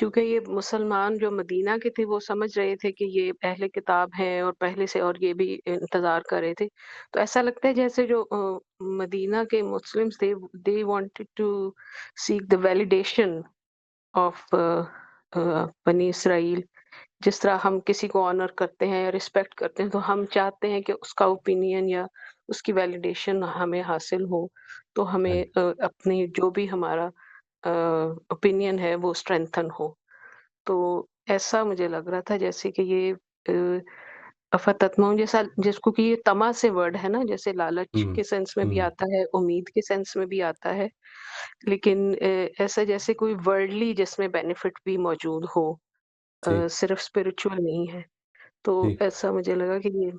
چونکہ یہ مسلمان جو مدینہ کے تھے وہ سمجھ رہے تھے کہ یہ اہل کتاب ہیں اور پہلے سے، اور یہ بھی انتظار کر رہے تھے. تو ایسا لگتا ہے جیسے جو مدینہ کے مسلمس تھے، they wanted to seek the validation of بنی اسرائیل. جس طرح ہم کسی کو آنر کرتے ہیں یا رسپیکٹ کرتے ہیں، تو ہم چاہتے ہیں کہ اس کا اوپینین یا اس کی ویلیڈیشن ہمیں حاصل ہو، تو ہمیں اپنی جو بھی ہمارا اوپینین ہے وہ اسٹرینتھن ہو. تو ایسا مجھے لگ رہا تھا جیسے کہ یہ افتتمون جیسا، جس کو کہ یہ تما سے ورڈ ہے نا، جیسے لالچ کے سینس میں بھی آتا ہے، امید کے سینس میں بھی آتا ہے، لیکن ایسا جیسے کوئی ورلڈلی جس میں بینیفٹ بھی موجود ہو، صرف اسپرچل نہیں ہے. تو ایسا مجھے لگا کہ یہ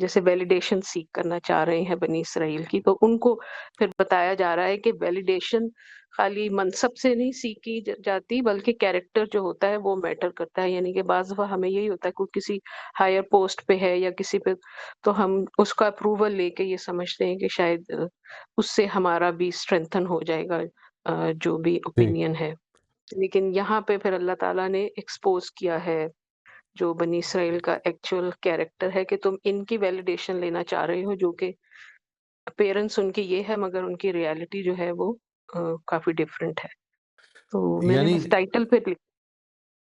جیسے ویلیڈیشن سیکھ کرنا چاہ رہے ہیں بنی اسرائیل کی، تو ان کو پھر بتایا جا رہا ہے کہ ویلیڈیشن خالی منصب سے نہیں سیکھی جاتی، بلکہ کیریکٹر جو ہوتا ہے وہ میٹر کرتا ہے. یعنی کہ بعض دفعہ ہمیں یہی ہوتا ہے کوئی کسی ہائر پوسٹ پہ ہے یا کسی پہ، تو ہم اس کا اپروول لے کے یہ سمجھتے ہیں کہ شاید اس سے ہمارا بھی اسٹرینتھن ہو جائے گا جو بھی اوپینین ہے. لیکن یہاں پہ پھر اللہ تعالیٰ نے ایکسپوز کیا ہے جو بنی اسرائیل کا ایکچوئل کیریکٹر ہے، کہ تم ان کی ویلیڈیشن لینا چاہ رہے ہو، جو کہ اپیرنس ان کی یہ ہے مگر ان کی ریالٹی جو ہے وہ کافی ڈفرینٹ ہے. تو میں نے یعنی بس ٹائٹل پہ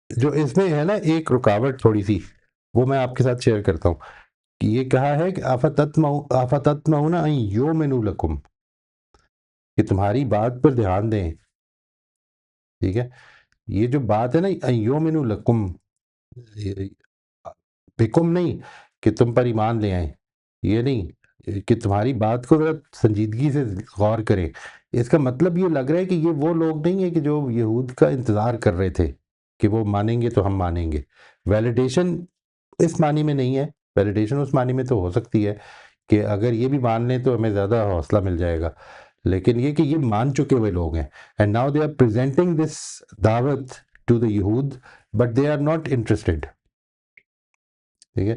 جو اس میں ہے نا ایک رکاوٹ تھوڑی سی، وہ میں آپ کے ساتھ شیئر کرتا ہوں. کہ یہ کہا ہے کہ آفتتمعون ان یؤمنوا لکم، کہ تمہاری بات پر دھیان دیں. ٹھیک ہے، یہ جو بات ہے نا ان یؤمنوا لکم، بکم نہیں کہ تم پر ایمان لے آئیں، یہ نہیں، کہ تمہاری بات کو ذرا سنجیدگی سے غور کریں. اس کا مطلب یہ لگ رہا ہے کہ یہ وہ لوگ نہیں ہیں کہ جو یہود کا انتظار کر رہے تھے کہ وہ مانیں گے تو ہم مانیں گے. ویلیڈیشن اس معنی میں نہیں ہے. ویلیڈیشن اس معنی میں تو ہو سکتی ہے کہ اگر یہ بھی مان لیں تو ہمیں زیادہ حوصلہ مل جائے گا، لیکن یہ کہ یہ مان چکے ہوئے لوگ ہیں. And now they are presenting this دعوت ٹو دا یہود but they are not interested. ٹھیک ہے،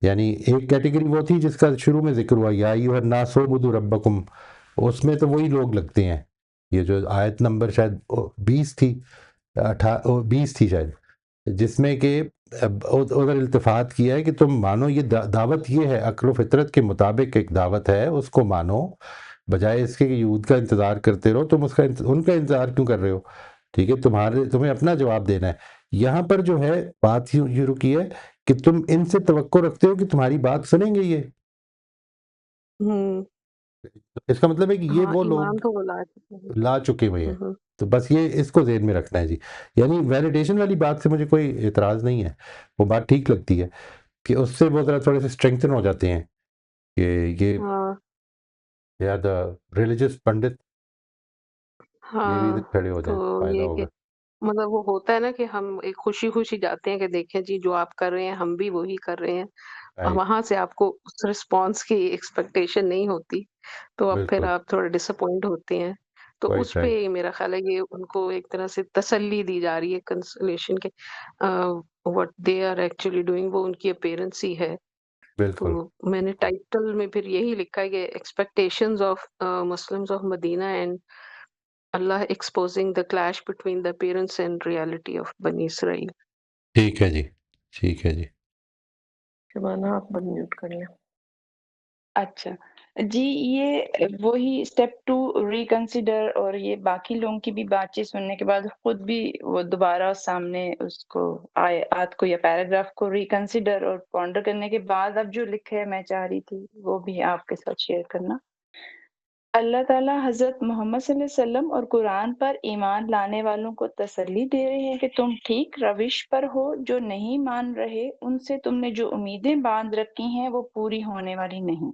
یعنی ایک کیٹیگری وہ تھی جس کا شروع میں ذکر ہوا، یا ایھا الناس اعبدوا ربکم، اس میں تو وہی لوگ لگتے ہیں. یہ جو آیت نمبر شاید 20 تھی، 20 تھی شاید، جس میں کہ ادھر التفات کیا ہے کہ تم مانو، یہ دعوت یہ ہے، عقل و فطرت کے مطابق ایک دعوت ہے، اس کو مانو، بجائے اس کے کہ یہود کا انتظار کرتے رہو. تم ان کا انتظار کیوں کر رہے ہو؟ ٹھیک ہے، تمہیں اپنا جواب دینا ہے. یہاں پر جو ہے بات یہ رکی ہے کہ تم ان سے توقع رکھتے ہو کہ تمہاری بات سنیں گے. یہ اس کا مطلب ہے کہ یہ وہ ایمان لوگ تو وہ لا چکے ہوئے ہیں. تو بس یہ اس کو ذہن میں رکھنا ہے جی. یعنی ویلیڈیشن والی بات سے مجھے کوئی اعتراض نہیں ہے، وہ بات ٹھیک لگتی ہے کہ اس سے وہ ذرا تھوڑے سے اسٹرینگتھن ہو جاتے ہیں کہ یہ دا ریلیجس پنڈت، یہ بھی ادھر کھڑے ہو جائیں، تو فائدہ یہ کہ ہوگا. مطلب وہ ہوتا ہے نا کہ ہم ایک خوشی خوشی جاتے ہیں کہ دیکھیں جی جو آپ کر رہے ہیں ہم بھی وہی کر رہے ہیں، وہاں سے آپ کو اس رسپانس کی ایکسپیکٹیشن نہیں ہوتی، تو اب پھر بالکل آپ تھوڑے ڈس اپوائنٹ ہوتے ہیں. تو کوائٹ اس پہ رائٹ. میرا خیال ہے یہ ان کو ایک طرح سے تسلی دی جا رہی ہے، کنسولیشن کے what they are actually doing, وہ ان کی اپیرنس ہی ہے. تو بالکل میں نے ٹائٹل میں پھر یہی لکھا ہے کہ expectations of Muslims of Medina and Allah exposing the clash between the appearance and reality of Bani Israel. ٹھیک ہے جی، ٹھیک ہے جی. شبانہ آپ میوٹ کر لیں. اچھا جی، یہ وہی اسٹیپ 2 ریکنسیڈر، اور یہ باقی لوگوں کی بھی بات چیت سننے کے بعد خود بھی وہ دوبارہ سامنے اس کو آیات کو یا پیراگراف کو ریکنسیڈر اور پونڈر کرنے کے بعد اب جو لکھا ہے میں چاہ رہی تھی وہ بھی آپ کے ساتھ شیئر کرنا. اللہ تعالیٰ حضرت محمد صلی اللہ علیہ وسلم اور قرآن پر ایمان لانے والوں کو تسلی دے رہے ہیں کہ تم ٹھیک روش پر ہو. جو نہیں مان رہے ان سے تم نے جو امیدیں باندھ رکھی ہیں وہ پوری ہونے والی نہیں.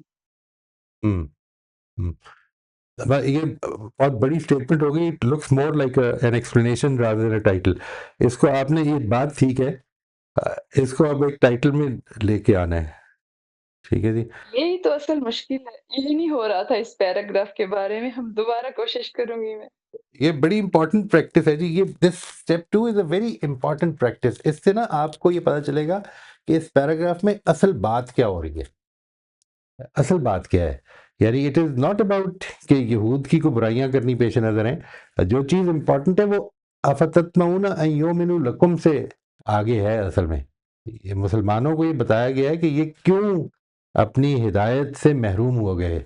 یہ بہت بڑی اسٹیٹمنٹ ہو گئی. It looks more like an explanation rather than a title. اس کو آپ نے، یہ بات ٹھیک ہے، اس کو اب ایک ٹائٹل میں لے کے آنا ہے. ٹھیک ہے جی. یہی تو اصل مشکل ہے، یہ نہیں ہو رہا تھا اس پیراگراف کے بارے میں. ہم دوبارہ کوشش کروں گی میں. یہ بڑی امپورٹنٹ پریکٹس ہے جی. یہ this step 2 is a very important practice. اس سے نا آپ کو یہ پتہ چلے گا کہ اس پیراگراف میں اصل بات کیا ہو رہی ہے، اصل بات کیا ہے. یعنی اٹ از ناٹ اباؤٹ کہ یہود کی کوئی برائیاں کرنی پیش نظر ہیں. جو چیز امپورٹنٹ ہے وہ افتتمعون ان یؤمنوا لکم سے آگے ہے اصل میں. یہ مسلمانوں کو یہ بتایا گیا ہے کہ یہ کیوں اپنی ہدایت سے محروم ہو گئے،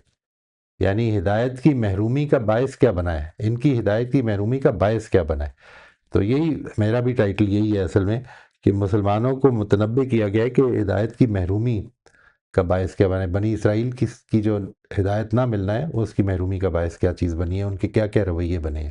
یعنی ہدایت کی محرومی کا باعث کیا بنا ہے، ان کی ہدایت کی محرومی کا باعث کیا بنا ہے. تو یہی میرا بھی ٹائٹل یہی ہے اصل میں، کہ مسلمانوں کو متنبہ کیا گیا ہے کہ ہدایت کی محرومی کا باعث کیا بنا ہے. بنی اسرائیل کی جو ہدایت نہ ملنا ہے اس کی محرومی کا باعث کیا چیز بنی ہے، ان کے کیا کیا رویے بنے ہیں.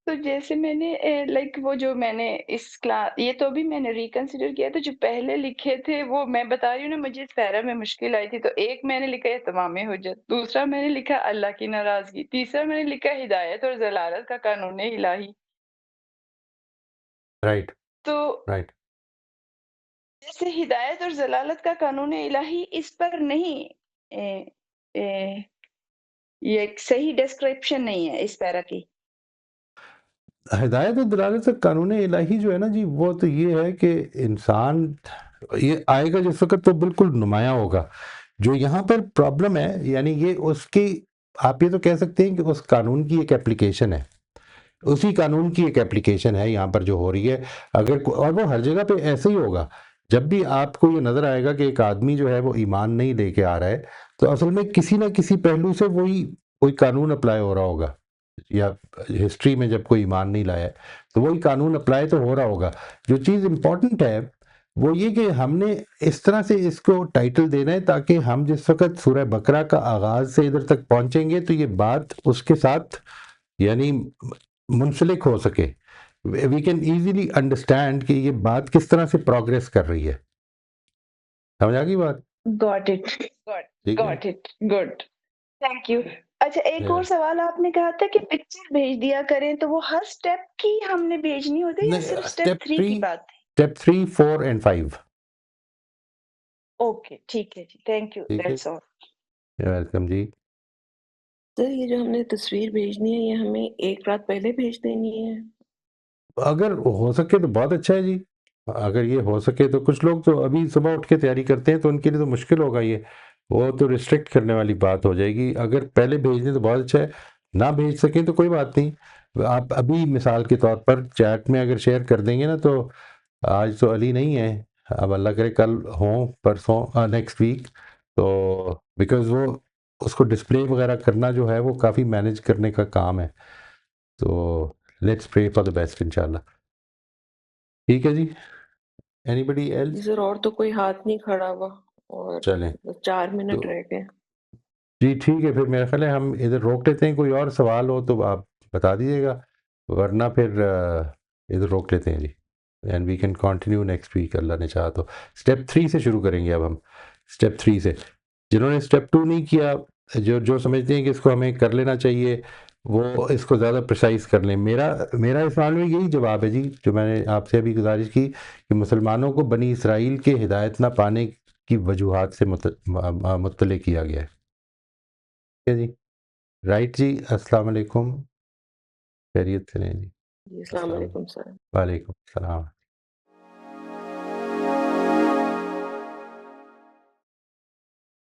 تو جیسے میں نے لائک وہ جو میں نے اس کلاس یہ تو بھی میں نے ریکنسیڈر کیا تھا، جو پہلے لکھے تھے وہ میں بتا رہی ہوں نا، مجھے اس پیرا میں مشکل آئی تھی. تو ایک میں نے لکھا ہے تمام حجت، دوسرا میں نے لکھا اللہ کی ناراضگی، تیسرا میں نے لکھا ہدایت اور ضلالت کا قانون الہی. رائٹ تو رائٹ. جیسے ہدایت اور ضلالت کا قانون الہی اس پر نہیں یہ ایک صحیح ڈسکرپشن نہیں ہے اس پیرا کی. ہدایت و دلالت کا قانون الہی جو ہے نا جی، وہ تو یہ ہے کہ انسان یہ آئے گا جس وقت تو بالکل نمایاں ہوگا. جو یہاں پر پرابلم ہے، یعنی یہ اس کی، آپ یہ تو کہہ سکتے ہیں کہ اس قانون کی ایک اپلیکیشن ہے، اسی قانون کی ایک اپلیکیشن ہے یہاں پر جو ہو رہی ہے. اگر اور وہ ہر جگہ پہ ایسے ہی ہوگا. جب بھی آپ کو یہ نظر آئے گا کہ ایک آدمی جو ہے وہ ایمان نہیں لے کے آ رہا ہے، تو اصل میں کسی نہ کسی پہلو سے کوئی قانون اپلائی ہو رہا ہوگا، یا ہسٹری میں جب کوئی ایمان نہیں لایا ہے تو وہی قانون اپلائی تو ہو رہا ہوگا. جو چیز امپورٹنٹ ہے وہ یہ کہ ہم نے اس طرح سے اس کو ٹائٹل دینا ہے تاکہ ہم جس وقت سورہ بقرہ کا آغاز سے ادھر تک پہنچیں گے تو یہ بات اس کے ساتھ یعنی منسلک ہو سکے. وی کین ایزیلی انڈرسٹینڈ کہ یہ بات کس طرح سے پروگریس کر رہی ہے. سمجھ آ گئی بات؟ گاٹ اٹ ٹھیک ہے. Got it good, thank you. اچھا ایک اور سوال، آپ نے کہا تھا کہ پکچر بھیج دیا کریں، تو وہ ہر سٹیپ کی ہم نے بھیجنی ہوتی ہے یا صرف سٹیپ 3 کی بات تھی؟ Step 3 4 and 5. اوکے ٹھیک ہے جی، تھینک یو، ٹھیک ہے، دیٹس آل. ویلکم جی. سر یہ جو ہم نے تصویر بھیجنی ہے یہ ہمیں ایک رات پہلے بھیج دینی ہے؟ اگر ہو سکے تو بہت اچھا ہے جی. اگر یہ ہو سکے تو، کچھ لوگ تو ابھی صبح اٹھ کے تیاری کرتے ہیں تو ان کے لیے تو مشکل ہوگا، یہ وہ تو ریسٹرکٹ کرنے والی بات ہو جائے گی. اگر پہلے بھیج دیں تو بہت اچھا ہے، نہ بھیج سکیں تو کوئی بات نہیں. آپ ابھی مثال کے طور پر چیٹ میں اگر شیئر کر دیں گے نا، تو آج تو علی نہیں ہے، اب اللہ کرے کل ہوں، پرسوں، نیکسٹ ویک، تو بیکاز وہ اس کو ڈسپلے وغیرہ کرنا جو ہے وہ کافی مینیج کرنے کا کام ہے. تو let's pray for the best انشاءاللہ. ٹھیک ہے جی. اینی بڈی جی ایلس؟ سر، اور تو کوئی ہاتھ نہیں کھڑا ہوا، اور چلیں 4 تو منٹ رہ گئے. جی ٹھیک ہے، پھر میرا خیال ہے ہم ادھر روک لیتے ہیں. کوئی اور سوال ہو تو آپ بتا دیجیے گا، ورنہ پھر ادھر روک لیتے ہیں جی. And we can continue next week اللہ نے چاہا تو. اسٹیپ 3 سے شروع کریں گے اب ہم. اسٹیپ 3 سے جنہوں نے اسٹیپ 2 نہیں کیا، جو سمجھتے ہیں کہ اس کو ہمیں کر لینا چاہیے، وہ اس کو زیادہ پریسائز کر لیں. میرا اس سوال میں یہی جواب ہے جی، جو میں نے آپ سے ابھی گزارش کی کہ مسلمانوں کو بنی اسرائیل کے ہدایت نہ پانے کی وجوہات سے مطلع کیا گیا ہے. ٹھیک ہے جی. رائٹ جی. السلام علیکم. خیریت سے رہیں جی. جی السلام علیکم سر. وعلیکم السلام.